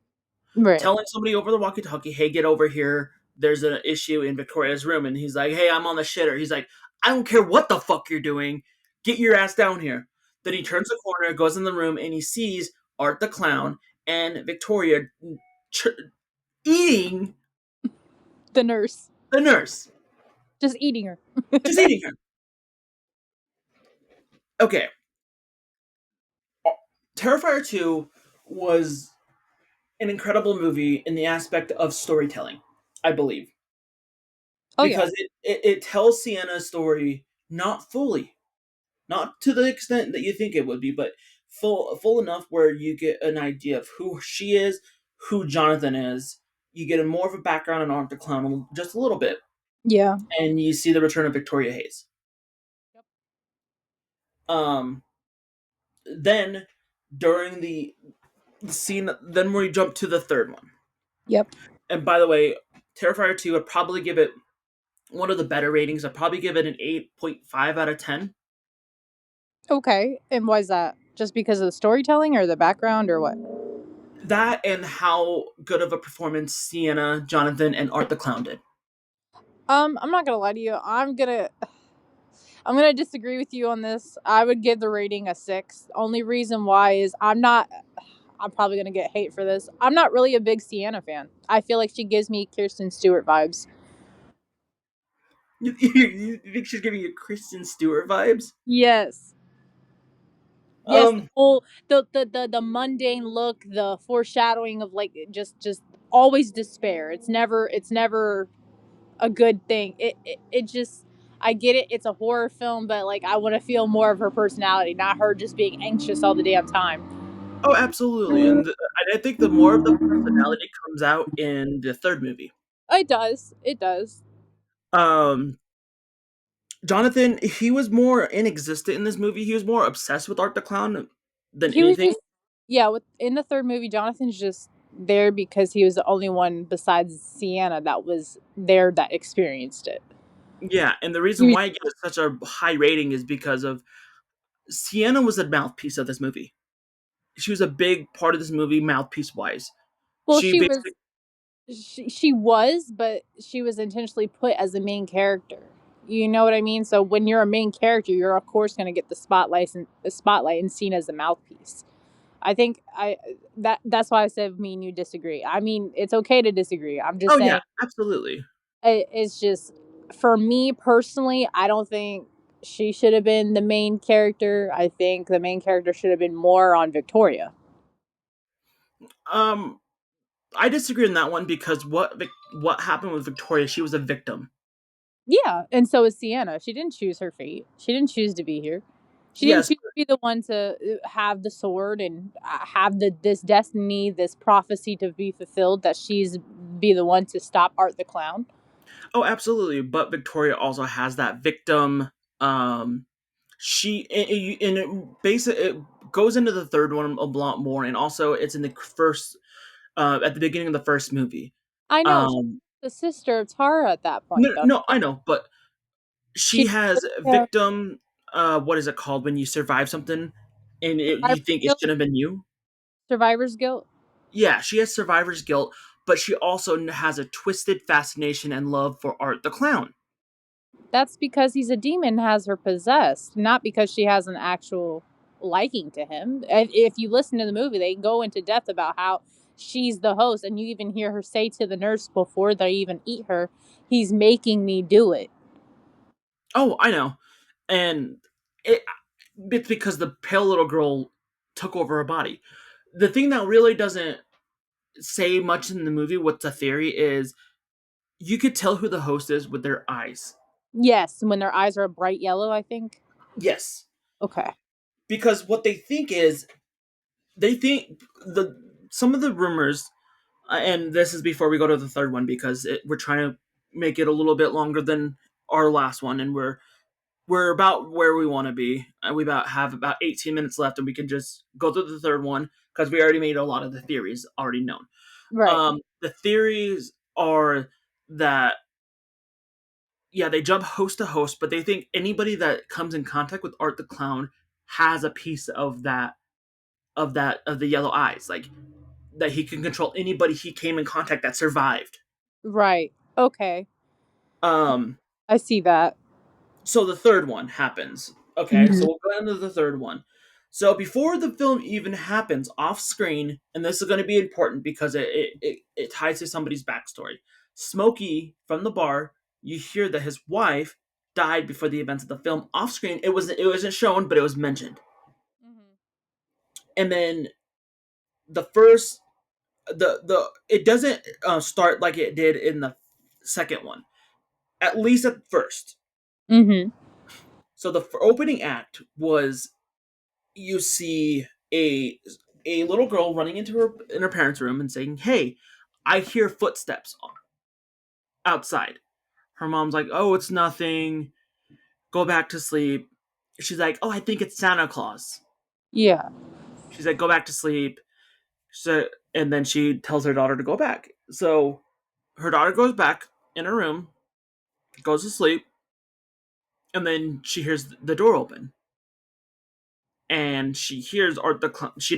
Right. telling somebody over the walkie-talkie, "Hey, get over here. There's an issue in Victoria's room." And he's like, "Hey, I'm on the shitter." He's like, "I don't care what the fuck you're doing. Get your ass down here." Then he turns the corner, goes in the room, and he sees Art the Clown and Victoria ch- eating The nurse. the nurse, Just eating her. just eating her. Okay, Terrifier 2 was an incredible movie in the aspect of storytelling, I believe, Oh yeah. because it tells Sienna's story not fully, not to the extent that you think it would be, but full enough where you get an idea of who she is, who Jonathan is. You get a more of a background on Art the Clown just a little bit, Yeah. and you see the return of Victoria Hayes. Um, then during the scene, then we jump to the third one. Yep. And by the way, Terrifier 2, I'd probably give it one of the better ratings. I'd probably give it an 8.5 out of 10. Okay. And why is that? Just because of the storytelling or the background or what? That and how good of a performance Sienna, Jonathan, and Art the Clown did. I'm not gonna lie to you. I'm gonna disagree with you on this. I would give the rating a 6. Only reason why is I'm probably gonna get hate for this. I'm not really a big Sienna fan. I feel like she gives me Kirsten Stewart vibes. You think she's giving you Kristen Stewart vibes? Yes. Yes, the Um, whole the mundane look, the foreshadowing of like just always despair. It's never a good thing. It just I get it. It's a horror film, but like I want to feel more of her personality, not her just being anxious all the damn time. oh, absolutely. And I think the more of the personality comes out in the third movie. It does. It does. Um, Jonathan, he was more inexistent in this movie. He was more obsessed with Art the Clown than He was anything. just Yeah, in the third movie, Jonathan's just there because he was the only one besides Sienna that was there that experienced it. Yeah, and the reason He- why it gets such a high rating is because of Sienna was the mouthpiece of this movie. She was a big part of this movie, mouthpiece wise. Well, She she basically, was she was, but she was intentionally put as the main character. You know what I mean? So when you're a main character, you're of course going to get the spotlight and seen as the mouthpiece. I think that's why I said me and you disagree. I mean, it's okay to disagree. I'm just oh yeah, saying absolutely. it's just for me personally, I don't think she should have been the main character. I think the main character should have been more on Victoria. Um, I disagree on that one because what happened with Victoria? She was a victim. Yeah, and so is Sienna. She didn't choose her fate. She didn't choose to be here. She didn't Yes. choose to be the one to have the sword and have this destiny, this prophecy to be fulfilled. That she's be the one to stop Art the Clown. Oh, absolutely. But Victoria also has that victim. Um, she and it basically it goes into the third one a lot more, and also it's in the first at the beginning of the first movie. I know she's Um, the sister of Tara at that point, no, though. no, I know, but she She's has uh, victim. What is it called when you survive something, and you survivor's think it guilt. should have been you? Survivor's guilt. Yeah, she has survivor's guilt, but she also has a twisted fascination and love for Art the Clown. That's because he's a demon, has her possessed, not because she has an actual liking to him. And if you listen to the movie, they go into depth about how she's the host, and you even hear her say to the nurse before they even eat her, "He's making me do it." Oh, I know, and it, it's because the pale little girl took over her body. The thing that really doesn't say much in the movie, what's a theory, is you could tell who the host is with their eyes. Yes, when their eyes are a bright yellow, I think. Yes, Okay. because what they think is they think the some of the rumors, and this is before we go to the third one because we're trying to make it a little bit longer than our last one, and we're about where we want to be. And we about have about 18 minutes left, and we can just go through the third one because we already made a lot of the theories already known. Right. The theories are that yeah, they jump host to host, but they think anybody that comes in contact with Art the Clown has a piece of the yellow eyes, like that he can control anybody he came in contact that survived. Right. Okay. Um, I see that. so the third one happens. Okay, Mhm. so we'll go into the third one. So before the film even happens off screen, and this is going to be important because it ties to somebody's backstory. Smokey from the bar, you hear that his wife died before the events of the film off screen. It wasn't shown, but it was mentioned. Mhm. And then the first the it doesn't start like it did in the second one, at least at first. Mhm. So the opening act was you see a little girl running into her parents' room and saying, "Hey, I hear footsteps outside." Her mom's like, "Oh, it's nothing. Go back to sleep." She's like, "Oh, I think it's Santa Claus." Yeah. She's like, "Go back to sleep." So, and then she tells her daughter to go back. So her daughter goes back in her room, goes to sleep, and then she hears the door open, and she hears Art the Clown. She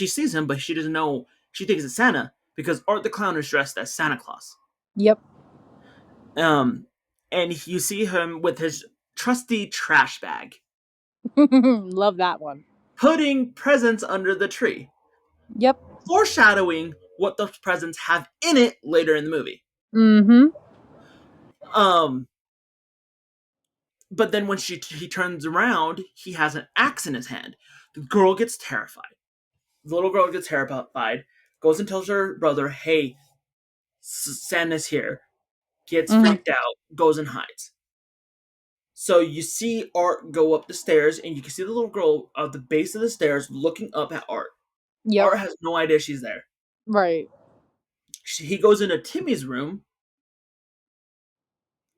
sees him, but she doesn't know. She thinks it's Santa because Art the Clown is dressed as Santa Claus. Yep. Um, and you see him with his trusty trash bag, Love that one. putting presents under the tree, Yep. foreshadowing what those presents have in it later in the movie. Mhm. Um, but then when he turns around, he has an axe in his hand. The girl gets terrified. The little girl gets terrified, goes and tells her brother, "Hey, Santa's here." Gets Mhm. freaked out, goes and hides. So you see Art go up the stairs, and you can see the little girl at the base of the stairs looking up at Art. Yep. Art has no idea she's there. Right. He goes into Timmy's room,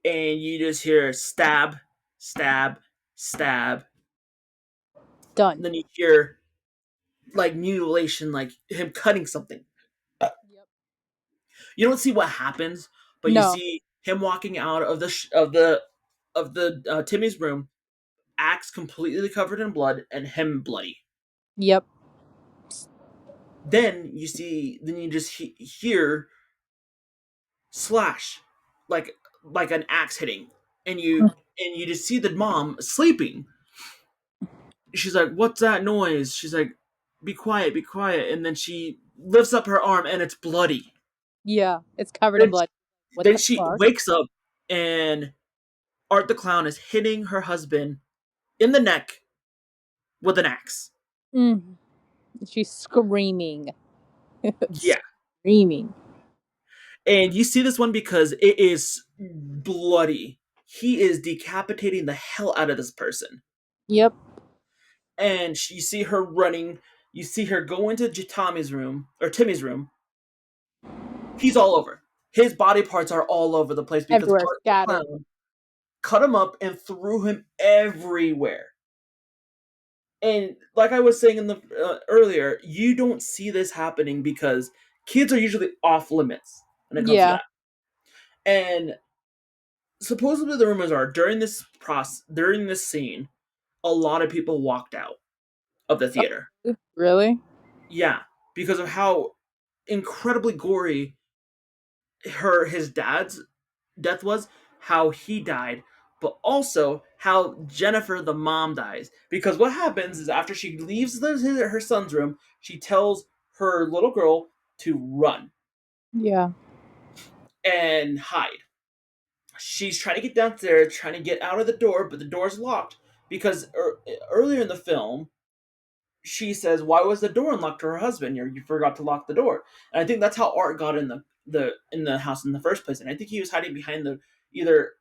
and you just hear stab, stab, stab. Done. And then you hear like mutilation, like him cutting something. Yep. You don't see what happens, but you No. see him walking out of the Timmy's room, axe completely covered in blood, and him bloody. Yep. Then you just hear slash, like an axe hitting, and you just see the mom sleeping. She's like, "What's that noise?" She's like, be quiet," and then she lifts up her arm and it's bloody. Yeah. It's covered in Then blood. What then the she fuck? wakes up and Art the clown is hitting her husband in the neck with an axe. Mm. She's screaming. Yeah. Screaming. And you see this one because it is bloody. He is decapitating the hell out of this person. Yep. And you see her running. You see her go into Tommy's room, or Timmy's room. He's all over. His body parts are all over the place because Everywhere Art the scattered. Clown cut him up and threw him everywhere. And like I was saying in the earlier, you don't see this happening because kids are usually off limits when it comes to Yeah. that. And supposedly the rumors are during this scene, a lot of people walked out of the theater. Really? Yeah, because of how incredibly gory his dad's death was, how he died, but also how Jennifer the mom dies. Because what happens is after she leaves her son's room, she tells her little girl to run Yeah. and hide. She's trying to get downstairs, trying to get out of the door, but the door's locked because earlier in the film she says, "Why was the door unlocked?" to her husband. You forgot to lock the door, and I think that's how Art got in the house in the first place. And I think he was hiding behind the either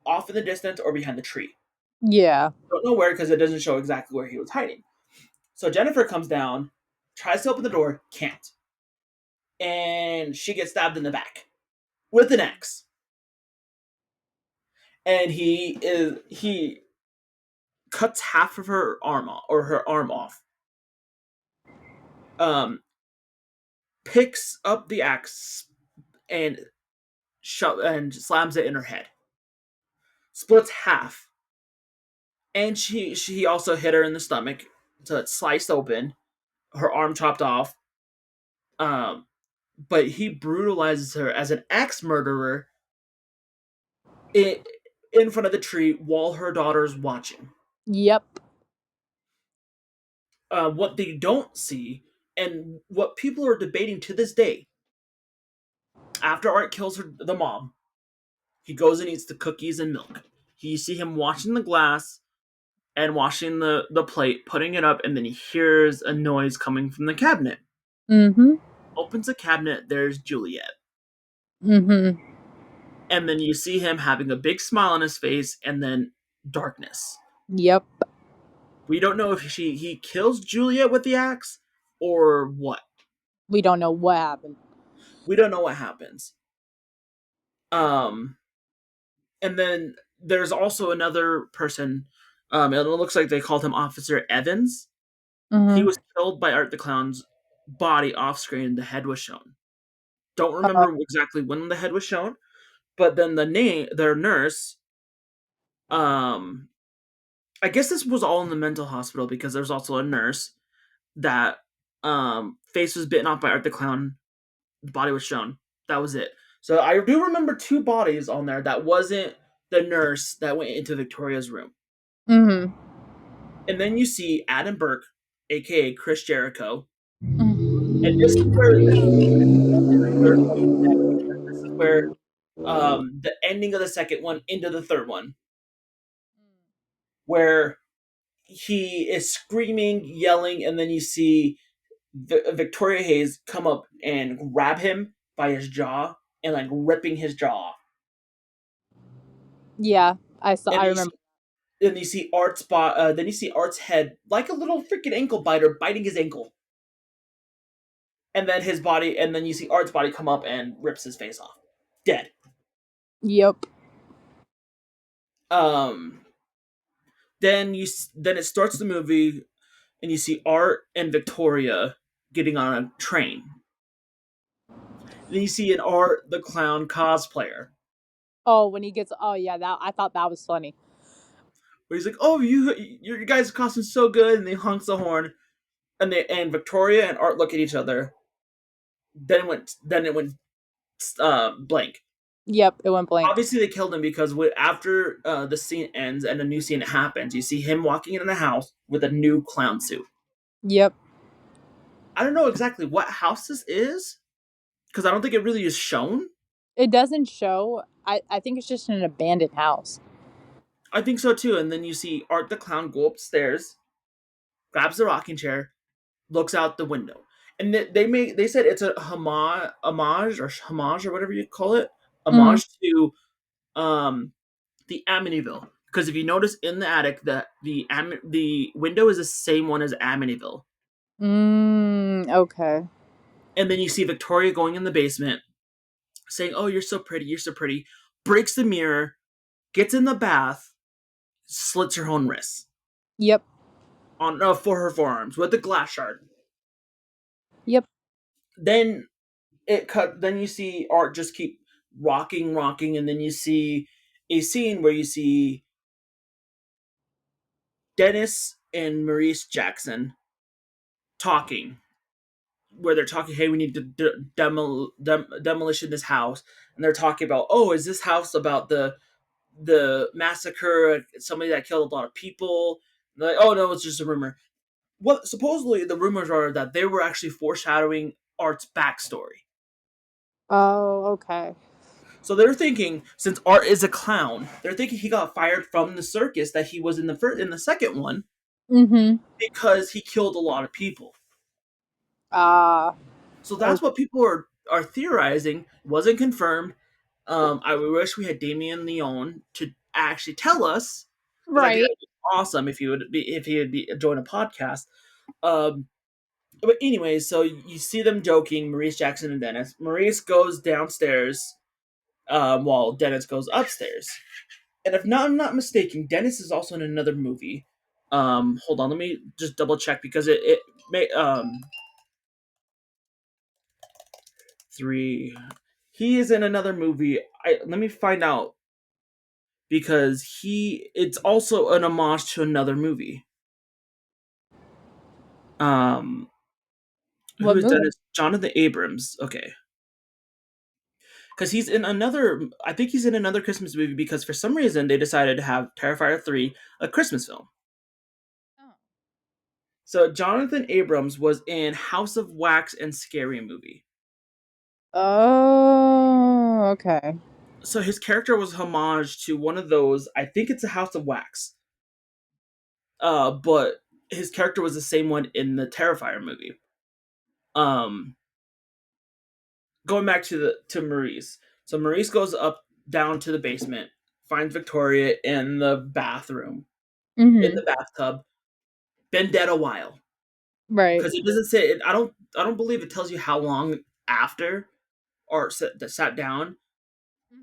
off in the distance or behind the tree. Yeah. Don't know where because it doesn't show exactly where he was hiding. So Jennifer comes down, tries to open the door, can't, and she gets stabbed in the back with an axe. And he cuts half of her arm off, or her arm off. Um, Picks up the axe and and slams it in her head. Splits half, and she also hit her in the stomach, so it's sliced open. Her arm chopped off. Um, but he brutalizes her as an axe murderer in, in front of the tree while her daughter's watching. Yep. What they don't see, and what people are debating to this day, after Art kills the mom, he goes and eats the cookies and milk. You see him washing the glass and washing the plate, putting it up, and then he hears a noise coming from the cabinet. Mm-hmm. Opens the cabinet, there's Juliet. Mm-hmm. And then you see him having a big smile on his face, and then darkness. Yep. We don't know if he kills Juliet with the axe or what. We don't know what happened. We don't know what happens. Um, and then there's also another person. It looks like they called him Officer Evans. He Mm-hmm. was killed by Art the Clown's body off screen. The head was shown. Don't remember exactly when the head was shown, but then their nurse, um, I guess this was all in the mental hospital because there's also a nurse that face was bitten off by Art the Clown. The body was shown. That was it. So I do remember two bodies on there that wasn't the nurse that went into Victoria's room. Mm-hmm. And then you see Adam Burke, aka Chris Jericho, and Mm-hmm. this is where the third one is at, because this is where the ending of the second one into the third one, where he is screaming, yelling, and then you see Victoria Hayes come up and grab him by his jaw and like ripping his jaw off. Yeah. I saw. And I you remember. see, then you see Art's head like a little freaking ankle biter biting his ankle, and then his body, and then you see Art's body come up and rips his face off, dead. Yep. Um, then it starts the movie. and you see Art and Victoria getting on a train. Then you see an Art the Clown cosplayer Oh, when he gets, oh yeah, that I thought that was funny. where he's like, "Oh, your guys' costume's so good," and they honks the horn, and Victoria and Art look at each other. Then it went blank. Yep, it went blank. Obviously, they killed him because after the scene ends and a new scene happens, you see him walking in the house with a new clown suit. Yep. I don't know exactly what house this is because I don't think it really is shown. It doesn't show. I think it's just an abandoned house. I think so too. And then you see Art the Clown go upstairs, grabs the rocking chair, looks out the window, and they said it's a homage or whatever you call it, Mm. homage to um the Amityville. Because if you notice in the attic, the window is the same one as Amityville, Okay. and then you see Victoria going in the basement, saying, "Oh, you're so pretty," breaks the mirror, gets in the bath, slits her own wrists Yep. on for her forearms with the glass shard. Yep. Then it cut. Then you see Art just keep rocking, and then you see a scene where you see Dennis and Maurice Jackson talking, where they're talking, "Hey, we need to demolition this house," and they're talking about, "Oh, is this house about the massacre? Somebody that killed a lot of people?" And they're like, "Oh no, it's just a rumor." What supposedly the rumors are that they were actually foreshadowing Art's backstory. Oh, okay. So they're thinking, since Art is a clown, they're thinking he got fired from the circus that he was in the second one Mm-hmm. because he killed a lot of people. Ah. So Oh, that's what people are theorizing. It wasn't confirmed. I wish we had Damien Leone to actually tell us because I think right. that'd be awesome if he would be join a podcast. Um, but anyway, so you see them joking, Maurice Jackson and Dennis. Maurice goes downstairs while Dennis goes upstairs. And if not, I'm not mistaken, Dennis is also in another movie. Hold on, let me just double check because it may three. He is in another movie. Let me find out because it's also an homage to another movie. Um, who What is movie? Dennis? Jonathan Abrams. Okay, because he's in another. I think he's in another Christmas movie because for some reason they decided to have Terrifier 3 a Christmas film. Oh. So Jonathan Abrams was in House of Wax and Scary Movie. Oh, okay. So his character was homage to one of those. I think it's a House of Wax. But his character was the same one in the Terrifier movie. Um, Going back to Maurice. So Maurice goes up down to the basement, finds Victoria in the bathroom, in Mm-hmm. the bathtub, been dead a while. Right. Because it doesn't say it, I don't believe it tells you how long after or sat down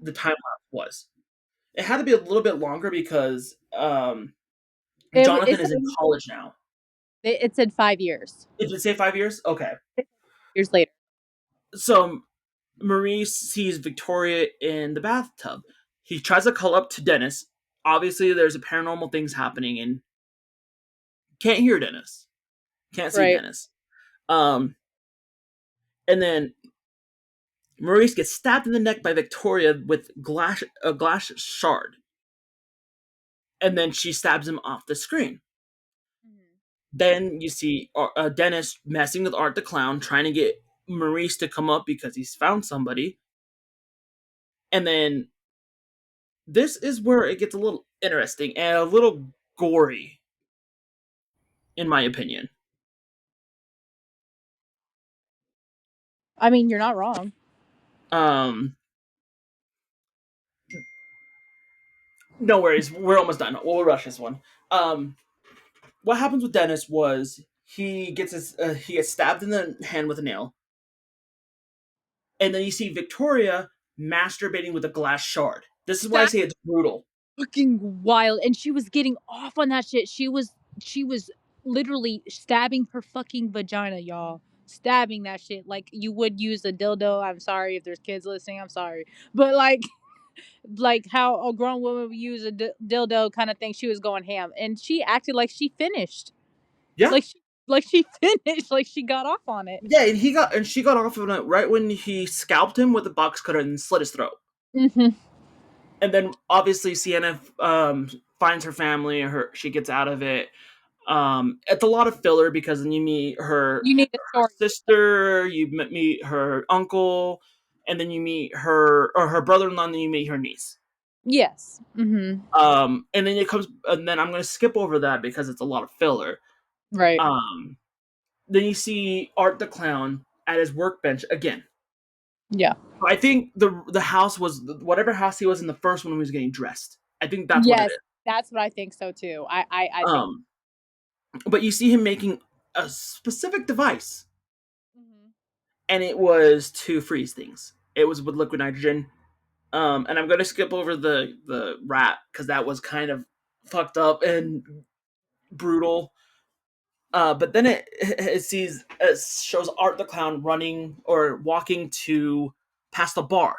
the Mhm. time lapse was. It had to be a little bit longer because It Jonathan is in said college now. it said 5 years. Did it say 5 years? Okay. 5 years later. So Maurice sees Victoria in the bathtub. He tries to call up to Dennis. Obviously, there's a paranormal things happening, and can't hear Dennis, can't see Right. Dennis. Um, and then Maurice gets stabbed in the neck by Victoria with a glass shard, and then she stabs him off the screen. Mhm. Then you see Dennis messing with Art the Clown, trying to get Maurice to come up because he's found somebody. And then this is where it gets a little interesting and a little gory, in my opinion. I mean, you're not wrong. Um, no worries, we're almost done. We'll rush this one. Um, what happens with Dennis was he gets stabbed in the hand with a nail, and then you see Victoria masturbating with a glass shard. This is why I That's say it's brutal. fucking wild. And she was getting off on that shit. She was. literally stabbing her fucking vagina, y'all. Stabbing that shit like you would use a dildo. I'm sorry if there's kids listening. I'm sorry, but like how a grown woman would use a dildo kind of thing. She was going ham, and she acted like she finished. Yeah, Like she finished. Like she got off on it. yeah, and she got off of it right when he scalped him with a box cutter and slit his throat. Mm-hmm. And then obviously Sienna finds her family. She gets out of it. It's a lot of filler because then you meet You need a her story. sister, you meet her uncle, and then you meet her brother-in-law, and then you meet her niece. Yes. Mm-hmm. And then it comes, and then I'm gonna skip over that because it's a lot of filler. Right. Um, then you see Art the clown at his workbench again. Yeah. I think the house was whatever house he was in the first one when he was getting dressed. I think that's what it Yes. is. That's what I think so too. I think. Um, but you see him making a specific device, Mm-hmm. and it was to freeze things. It was with liquid nitrogen. And I'm gonna skip over the rat because that was kind of fucked up and brutal. But then it shows Art the clown running or walking to past the bar,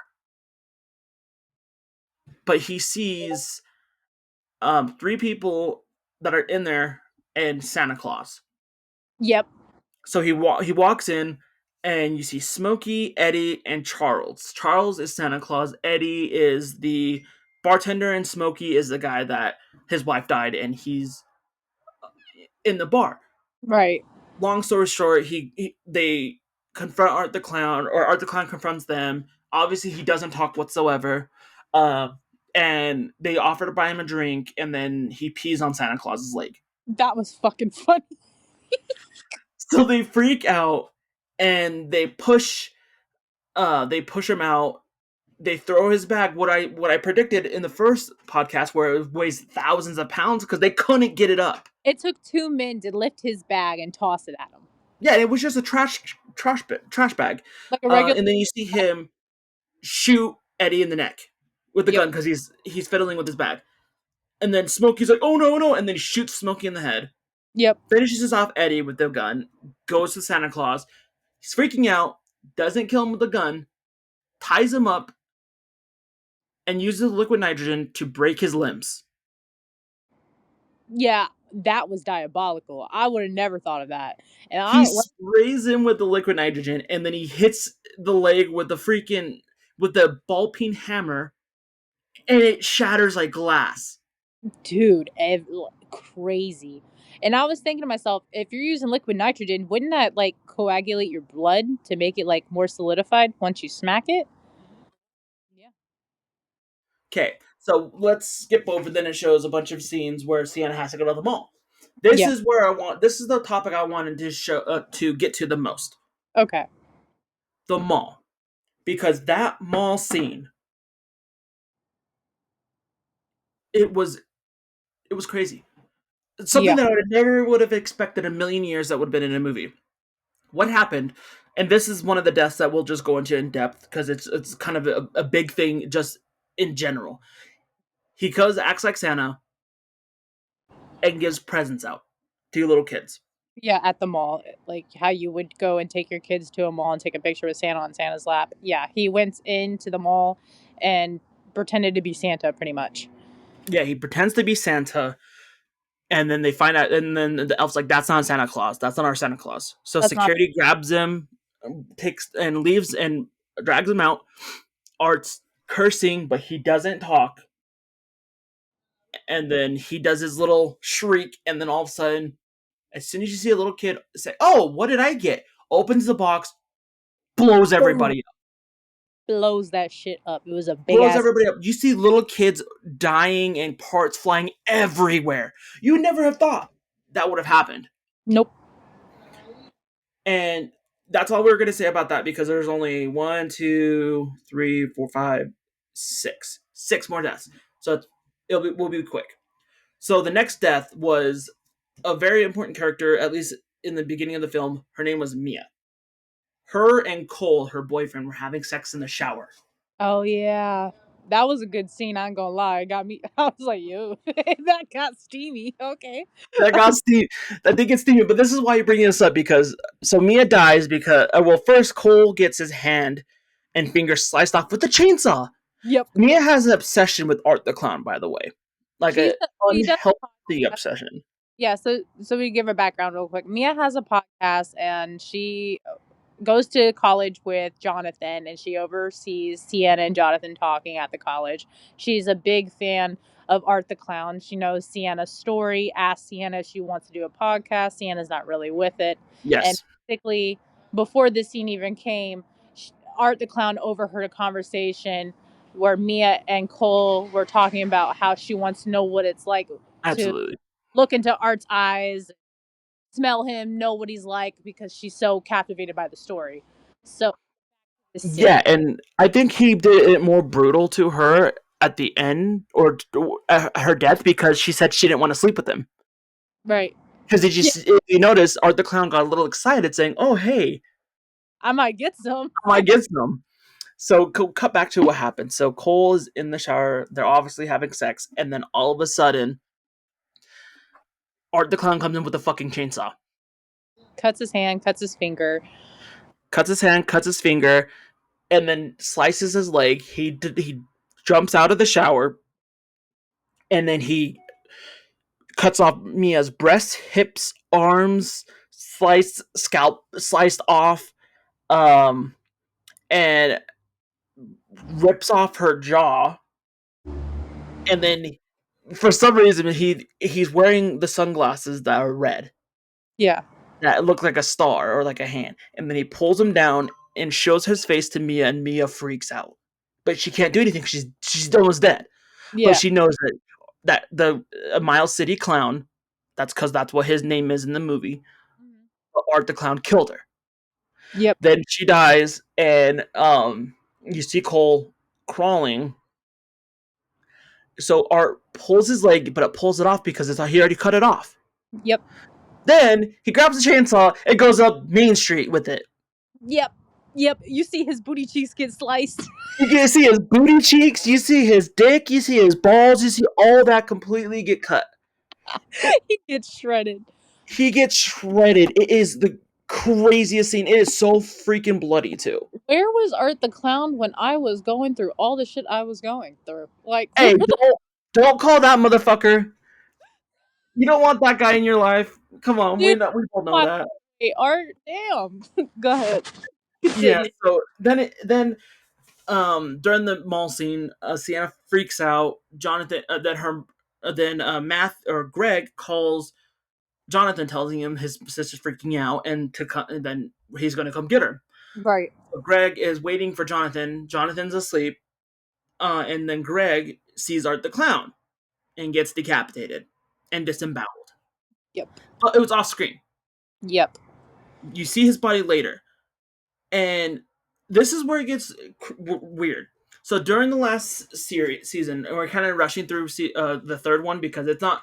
but he sees three people that are in there and Santa Claus. Yep. So he walks in, and you see Smokey, Eddie, and Charles. Charles is Santa Claus. Eddie is the bartender, and Smokey is the guy that his wife died, and he's in the bar. Right. Long story short, they confront Art the clown, or Art the clown confronts them. Obviously, he doesn't talk whatsoever. Uh, and they offer to buy him a drink, and then he pees on Santa Claus's leg. That was fucking funny. So they freak out, and they push him out. They throw his bag. What I predicted in the first podcast, where it weighs thousands of pounds, because they couldn't get it up. It took 2 men to lift his bag and toss it at him Yeah, it was just a trash bag. like a regular. And then you see him shoot Eddie in the neck with the Yep. gun because he's fiddling with his bag. And then Smokey's like, "Oh no, no!" And then he shoots Smokey in the head. Yep. Finishes off Eddie with the gun. Goes to Santa Claus. He's freaking out. Doesn't kill him with the gun. Ties him up and uses liquid nitrogen to break his limbs. Yeah, that was diabolical. I would have never thought of that. And I He don't like. sprays him with the liquid nitrogen, and then he hits the leg with the ball peen hammer, and it shatters like glass. Dude, crazy. And I was thinking to myself, if you're using liquid nitrogen, wouldn't that like coagulate your blood to make it like more solidified once you smack it? Yeah. Okay, so let's skip over. Then it shows a bunch of scenes where Sienna has to go to the mall. This Yeah. is where I want. This is the topic I wanted to show to get to the most. Okay. The mall, because that mall scene, it was it was crazy. It's something Yeah. that I never would have expected a million years that would have been in a movie. What happened? And this is one of the deaths that we'll just go into in depth because it's kind of a big thing just in general. He goes, acts like Santa, and gives presents out to your little kids. Yeah, at the mall, like how you would go and take your kids to a mall and take a picture with Santa on Santa's lap. Yeah, he went into the mall and pretended to be Santa pretty much. Yeah, he pretends to be Santa, and then they find out, and then the elf's like, "That's not Santa Claus. That's not our Santa Claus." So That's not. security grabs him, takes and leaves and drags him out. Art's cursing, but he doesn't talk. And then he does his little shriek, and then all of a sudden, as soon as you see a little kid say, "Oh, what did I get?" Opens the box, blows Boom. everybody up. Blows that shit up. It was a big Blows ass. everybody up. You see little kids dying and parts flying everywhere. You would never have thought that would have happened. Nope. And that's all we're going to say about that because there's only 6 more deaths. So we'll be quick. So the next death was a very important character, at least in the beginning of the film. Her name was Mia. Her and Cole, her boyfriend, were having sex in the shower. Oh yeah. That was a good scene. I'm gonna lie. It got me. I was like, yo, that got steamy. Okay. That got Steve. I think it's Steven, but this is why you're bringing this up because so Mia dies because well, first Cole gets his hand and finger sliced off with a chainsaw. Yep. Mia has an obsession with Art the Clown, by the way, like She's a she does. unhealthy obsession. Yeah. So we give her background real quick. Mia has a podcast, and she goes to college with Jonathan, and she oversees Sienna and Jonathan talking at the college. She's a big fan of Art the Clown. She knows Sienna's story, asks Sienna if she wants to do a podcast. Sienna's not really with it. And Yes, basically, before this scene even came, Art the Clown overheard a conversation where Mia and Cole were talking about how she wants to know what it's like to absolutely. look into Art's eyes, smell him, know what he's like because she's so captivated by the story. So the scene, Yeah, and I think he did it more brutal to her at the end or her death because she said she didn't want to sleep with him. right? Because did you Yeah, if you notice, Art the Clown got a little excited, saying, "Oh, hey, I might get some. I get some." So cut back to what happened. So Cole is in the shower. They're obviously having sex, and then all of a sudden, Art the Clown comes in with a fucking chainsaw, Cuts his hand, cuts his finger. cuts his hand, cuts his finger, and then slices his leg. He jumps out of the shower, and then he cuts off Mia's breasts, hips, arms, sliced off, um, and rips off her jaw. And then, for some reason, he's wearing the sunglasses that are red, Yeah, that look like a star or like a hand. And then he pulls them down and shows his face to Mia, and Mia freaks out, but she can't do anything. She's almost dead, but yeah, she knows that the Miles City Clown. That's because that's what his name is in the movie. mhm, Art the Clown killed her. yep, Then she dies, and you see Cole crawling. So Art pulls his leg, but it pulls it off because he already cut it off. yep, Then he grabs the chainsaw and goes up Main Street with it. yep, yep. You see his booty cheeks get sliced. You can see his booty cheeks, you see his dick, you see his balls, you see all that completely get cut. He gets shredded. He gets shredded. It is the craziest scene. It is so freaking bloody too. Where was Art the Clown when I was going through all the shit I was going through? Like, where Hey, the don't call that motherfucker. You don't want that guy in your life. Come on, dude? we all know My that. Art, damn. Go ahead, Yeah. continue. So then during the mall scene, Sienna freaks out. Jonathan then Math or Greg calls Jonathan, telling him his sister's freaking out and and then he's going to come get her. Right. So Greg is waiting for Jonathan. Jonathan's asleep, and then Greg sees Art the Clown and gets decapitated and disemboweled. Yep. But it was off screen. Yep. You see his body later, and this is where it gets weird. So during the last season, and we're kind of rushing through the third one because it's not.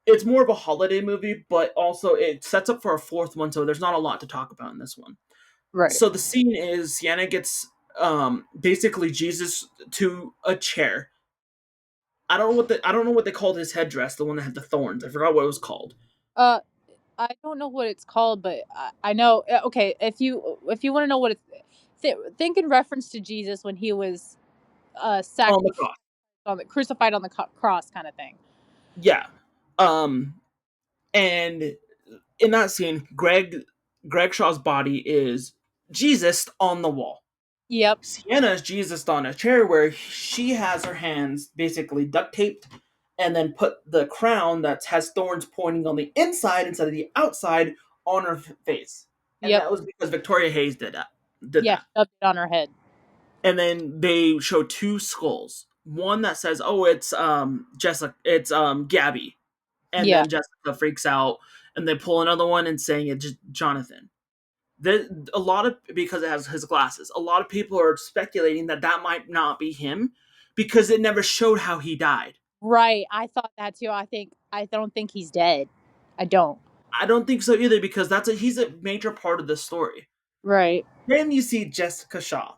It's more of a holiday movie, but also it sets up for a fourth one, so there's not a lot to talk about in this one. Right. So the scene is Sienna gets basically Jesus to a chair. I don't know what they called his headdress, the one that had the thorns. I forgot what it was called. Uh, I don't know what it's called, but I know. Okay, if you want to know what it's, think in reference to Jesus when he was On the sacrificed cross. on the crucified on the cross, kind of thing. Yeah. Um and in that scene, Greg Shaw's body is Jesus on the wall. Yep. Sienna's Jesus on a chair where she has her hands basically duct taped and then put the crown that has thorns pointing on the inside instead of the outside on her face. And Yep. that was because Victoria Hayes did Yeah. that. Shoved it on her head. And then they show two skulls. One that says, "Oh, it's Jessica, it's Gabby," and Yeah. then Jessica freaks out, and they pull another one and saying it's Jonathan. A lot of because it has his glasses. A lot of people are speculating that that might not be him because it never showed how he died. Right. I thought that too. I don't think he's dead. I don't. I don't think so either because he's a major part of the story. Right. Then you see Jessica Shaw.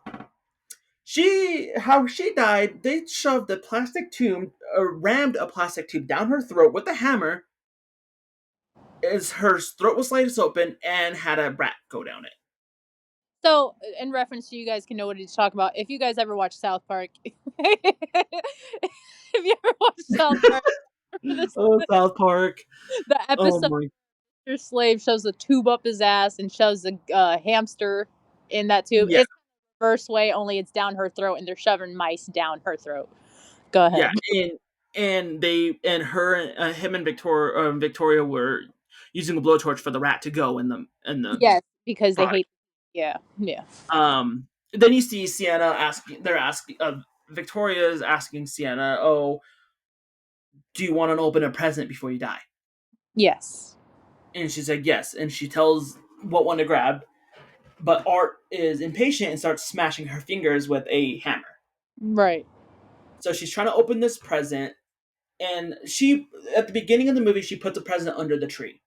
How she died, they shoved a plastic tube, rammed a plastic tube down her throat with a hammer, as her throat was sliced open, and had a rat go down it. So, in reference to you guys can know what he's talking about. If you guys ever watch South Park, if you ever watch South Park, this Oh, South Park. the Oh episode my. where Slave shoves a tube up his ass and shoves a hamster in that tube. Yeah, It's the reverse way, only it's down her throat, and they're shoving mice down her throat. Go yeah, ahead. and they and her, him and Victoria were using a blowtorch for the rat to go in the Yes, because they body. hate. Yeah, yeah, Then you see Sienna asking. They're asking. Victoria is asking Sienna, "Oh, do you want to open a present before you die?" yes, And she said yes, and she tells what one to grab. But Art is impatient and starts smashing her fingers with a hammer. right. So she's trying to open this present, and she at the beginning of the movie she puts a present under the tree.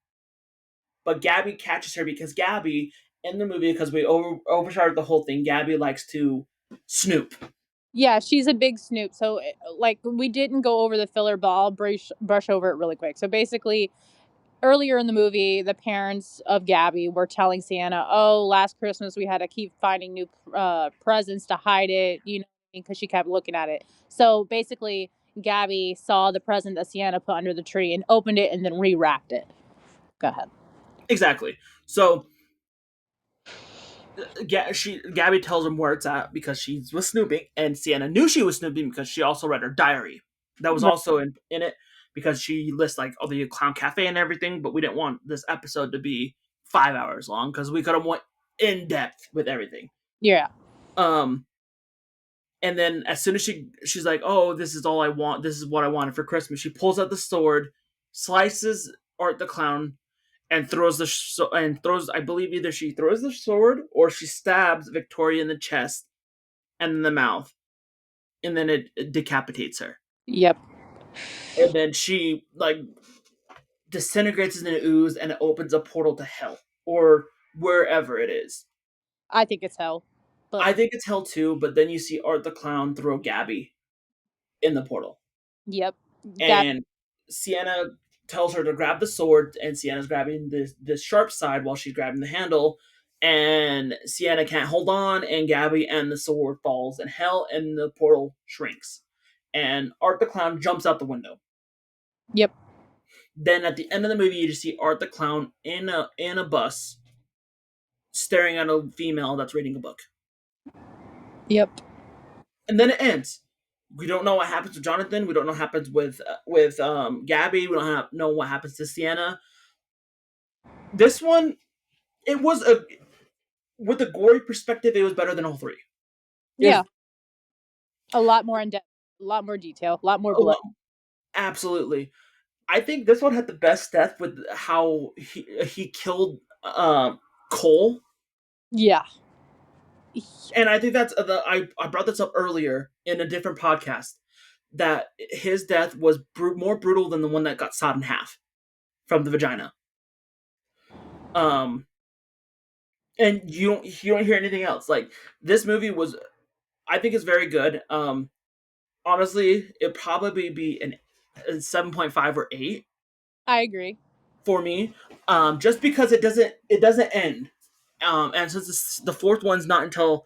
But Gabby catches her because Gabby in the movie, because we overshadowed the whole thing, Gabby likes to snoop. Yeah, she's a big snoop. So, like, we didn't go over the filler, but I'll brush over it really quick. So, basically, earlier in the movie, the parents of Gabby were telling Sienna, "Oh, last Christmas we had to keep finding new presents to hide it, you know, because she kept looking at it." So, basically, Gabby saw the present that Sienna put under the tree and opened it and then rewrapped it. Go ahead. Exactly. So Gabby tells him where it's at because she was snooping, and Sienna knew she was snooping because she also read her diary. That was Right. also in it because she lists like all the clown cafe and everything. But we didn't want this episode to be 5 hours long because we could have went in depth with everything. Yeah. Um, and then as soon as she's like, "Oh, this is all I want. This is what I wanted for Christmas." She pulls out the sword, slices Art the clown, and throws. I believe either she throws the sword or she stabs Victoria in the chest and in the mouth, and then it decapitates her. Yep. And then she like disintegrates in an ooze, and it opens a portal to hell or wherever it is. I think it's hell. But I think it's hell too, but then you see Art the clown throw Gabby in the portal, yep. Gab and Sienna tells her to grab the sword, and Sienna's grabbing the sharp side while she's grabbing the handle, and Sienna can't hold on, and Gabby and the sword falls in hell, and the portal shrinks, and Art the clown jumps out the window. Yep. Then at the end of the movie, you just see Art the clown in a bus, staring at a female that's reading a book, Yep. and then it ends. We don't know what happens with Jonathan. We don't know what happens with Gabby. We don't know what happens to Sienna. This one, it was a with a gory perspective, it was better than all three. It was Yeah. A lot more in depth, a lot more detail, a lot more a blood. lot, absolutely. I think this one had the best death with how he killed Cole, Yeah. and I think that's I brought this up earlier in a different podcast that his death was more brutal than the one that got sawed in half from the vagina. Um, and you don't hear anything else. Like this movie was, I think it's very good. Honestly, it'd probably be a 7.5 or 8 I agree. for me, just because it doesn't end, and since the fourth one's not until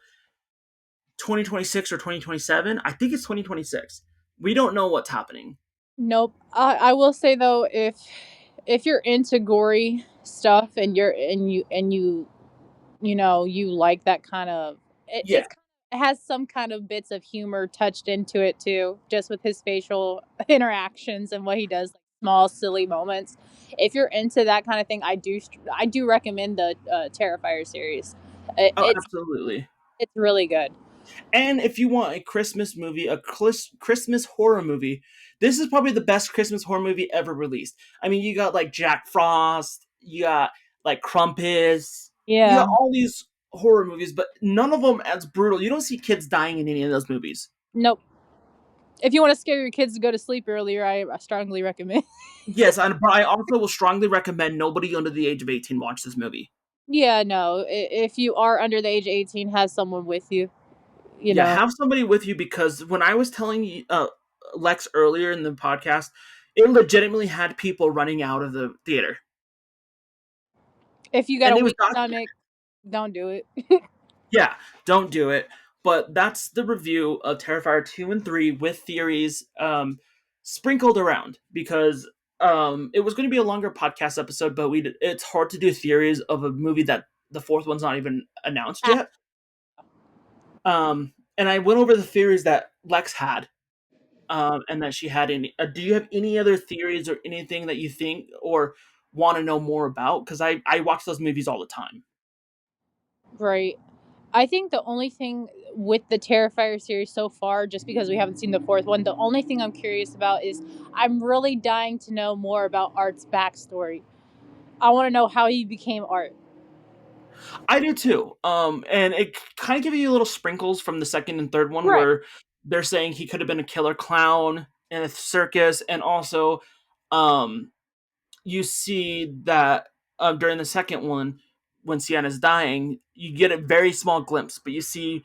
2026 or 2027, I think it's 2026. We don't know what's happening. Nope. I will say though, if you're into gory stuff and you know you like that kind of Yeah. it has some kind of bits of humor touched into it too, just with his facial interactions and what he does, like small silly moments. If you're into that kind of thing, I do recommend the Terrifier series. It, Oh, it's absolutely. it's really good. And if you want a Christmas movie, a Christmas horror movie, this is probably the best Christmas horror movie ever released. I mean, you got like Jack Frost, you got like Krampus, you got Yeah. all these horror movies, but none of them as brutal. You don't see kids dying in any of those movies. Nope. If you want to scare your kids to go to sleep earlier, I strongly recommend. Yes, but I also will strongly recommend nobody under the age of 18 watch this movie. Yeah, no. If you are under the age of 18, have someone with you. You Yeah, know, have somebody with you because when I was telling you, Lex earlier in the podcast, it legitimately had people running out of the theater, if you got and a it was weak documented. stomach, don't do it. Yeah, don't do it. But that's the review of Terrifier 2 and 3 with theories sprinkled around because it was going to be a longer podcast episode, but it's hard to do theories of a movie that the fourth one's not even announced Ah, yet. And I went over the theories that Lex had, and that she had any. Do you have any other theories or anything that you think or want to know more about? Because I watch those movies all the time. right. I think the only thing with the Terrifier series so far, just because we haven't seen the fourth one, the only thing I'm curious about is I'm really dying to know more about Art's backstory. I want to know how he became Art. I do too. And it kind of gives you little sprinkles from the second and third one Right. where they're saying he could have been a killer clown in a circus, and also, um, you see that during the second one when Sienna's dying, you get a very small glimpse, but you see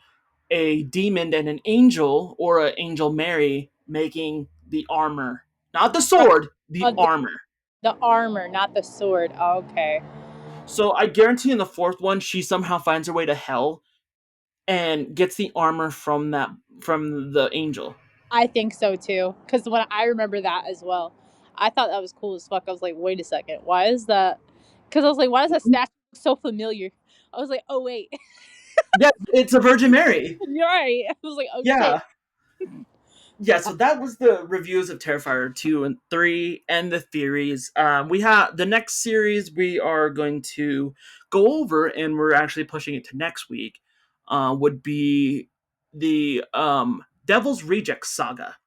a demon and an angel or an angel Mary making the armor, not the Right. sword, the Uh, the, armor. the armor, not the sword. Okay. So I guarantee in the fourth one, she somehow finds her way to hell and gets the armor from the angel. I think so too. Because when I remember that as well, I thought that was cool as fuck. I was like, wait a second, why is that? Because I was like, why does that statue look so familiar? I was like, oh wait, Yeah, it's a Virgin Mary. you're right. I was like, oh shit. Yeah. Yeah, so that was the reviews of Terrifier 2 and 3 and the theories. We have the next series we are going to go over, and we're actually pushing it to next week, would be the Devil's Rejects saga.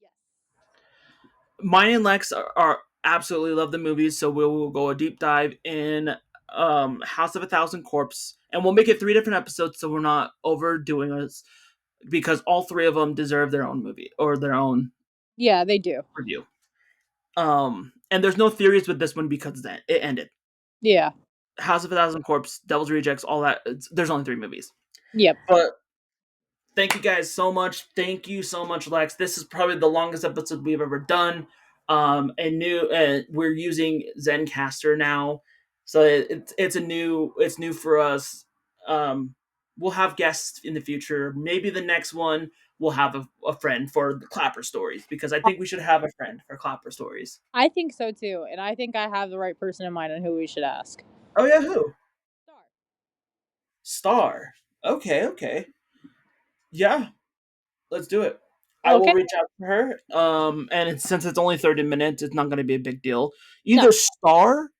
Yes. Mine and Lex are absolutely love the movies, so we will go a deep dive in House of a Thousand Corpse, and we'll make it 3 different episodes so we're not overdoing us because all 3 of them deserve their own movie or their own Yeah, they do. review. And there's no theories with this one because it ended. Yeah. House of a Thousand Corpse, Devil's Rejects, all that. There's only 3 movies. Yep. But thank you guys so much. Thank you so much, Lex. This is probably the longest episode we've ever done. And we're using Zencaster now, so it's new for us. We'll have guests in the future. Maybe the next one we'll have a friend for the Clapper stories because I think we should have a friend for Clapper stories. I think so too, and I think I have the right person in mind on who we should ask. Oh yeah, who? Star. Star. Okay, okay. Yeah, let's do it. I will Okay. reach out to her. And since it's only 30 minutes, it's not going to be a big deal. No. Either Star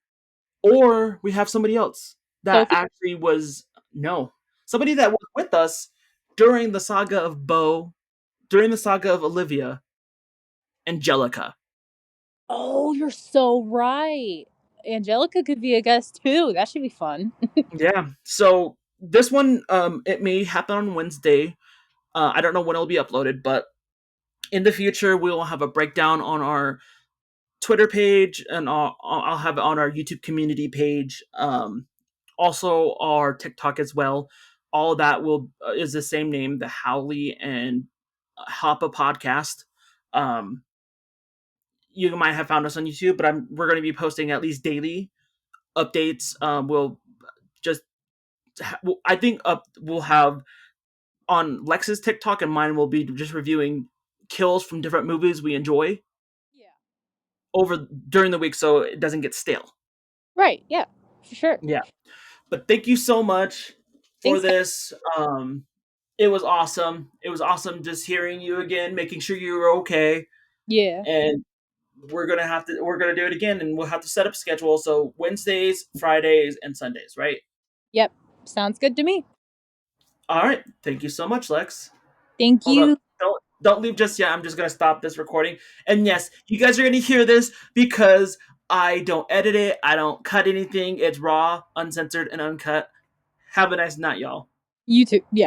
or we have somebody else that Sophie. actually was no somebody that was with us during the saga of Bo, during the saga of Olivia, Angelica. Oh, you're so right. Angelica could be a guest too. That should be fun. Yeah. So this one, it may happen on Wednesday. I don't know when it'll be uploaded, but in the future we will have a breakdown on our Twitter page, and I'll have it on our YouTube community page. Also our TikTok as well. All that will is the same name, the Haole and Hapa podcast. Um, you might have found us on YouTube, but we're going to be posting at least daily updates. We'll just I think we'll have on Lex's TikTok, and mine will be just reviewing kills from different movies we enjoy Yeah. over during the week, so it doesn't get stale. Right. Yeah. For sure. Yeah. But thank you so much for Thanks, guys. this. It was awesome. It was awesome just hearing you again, making sure you were okay. Yeah. And we're gonna do it again, and we'll have to set up a schedule. So Wednesdays, Fridays, and Sundays, right? Yep. Sounds good to me. All right. Thank you so much, Lex. Thank Hold up. you. Don't leave just yet. I'm just gonna stop this recording. And yes, you guys are gonna hear this because I don't edit it. I don't cut anything. It's raw, uncensored, and uncut. Have a nice night, y'all. You too. Yeah.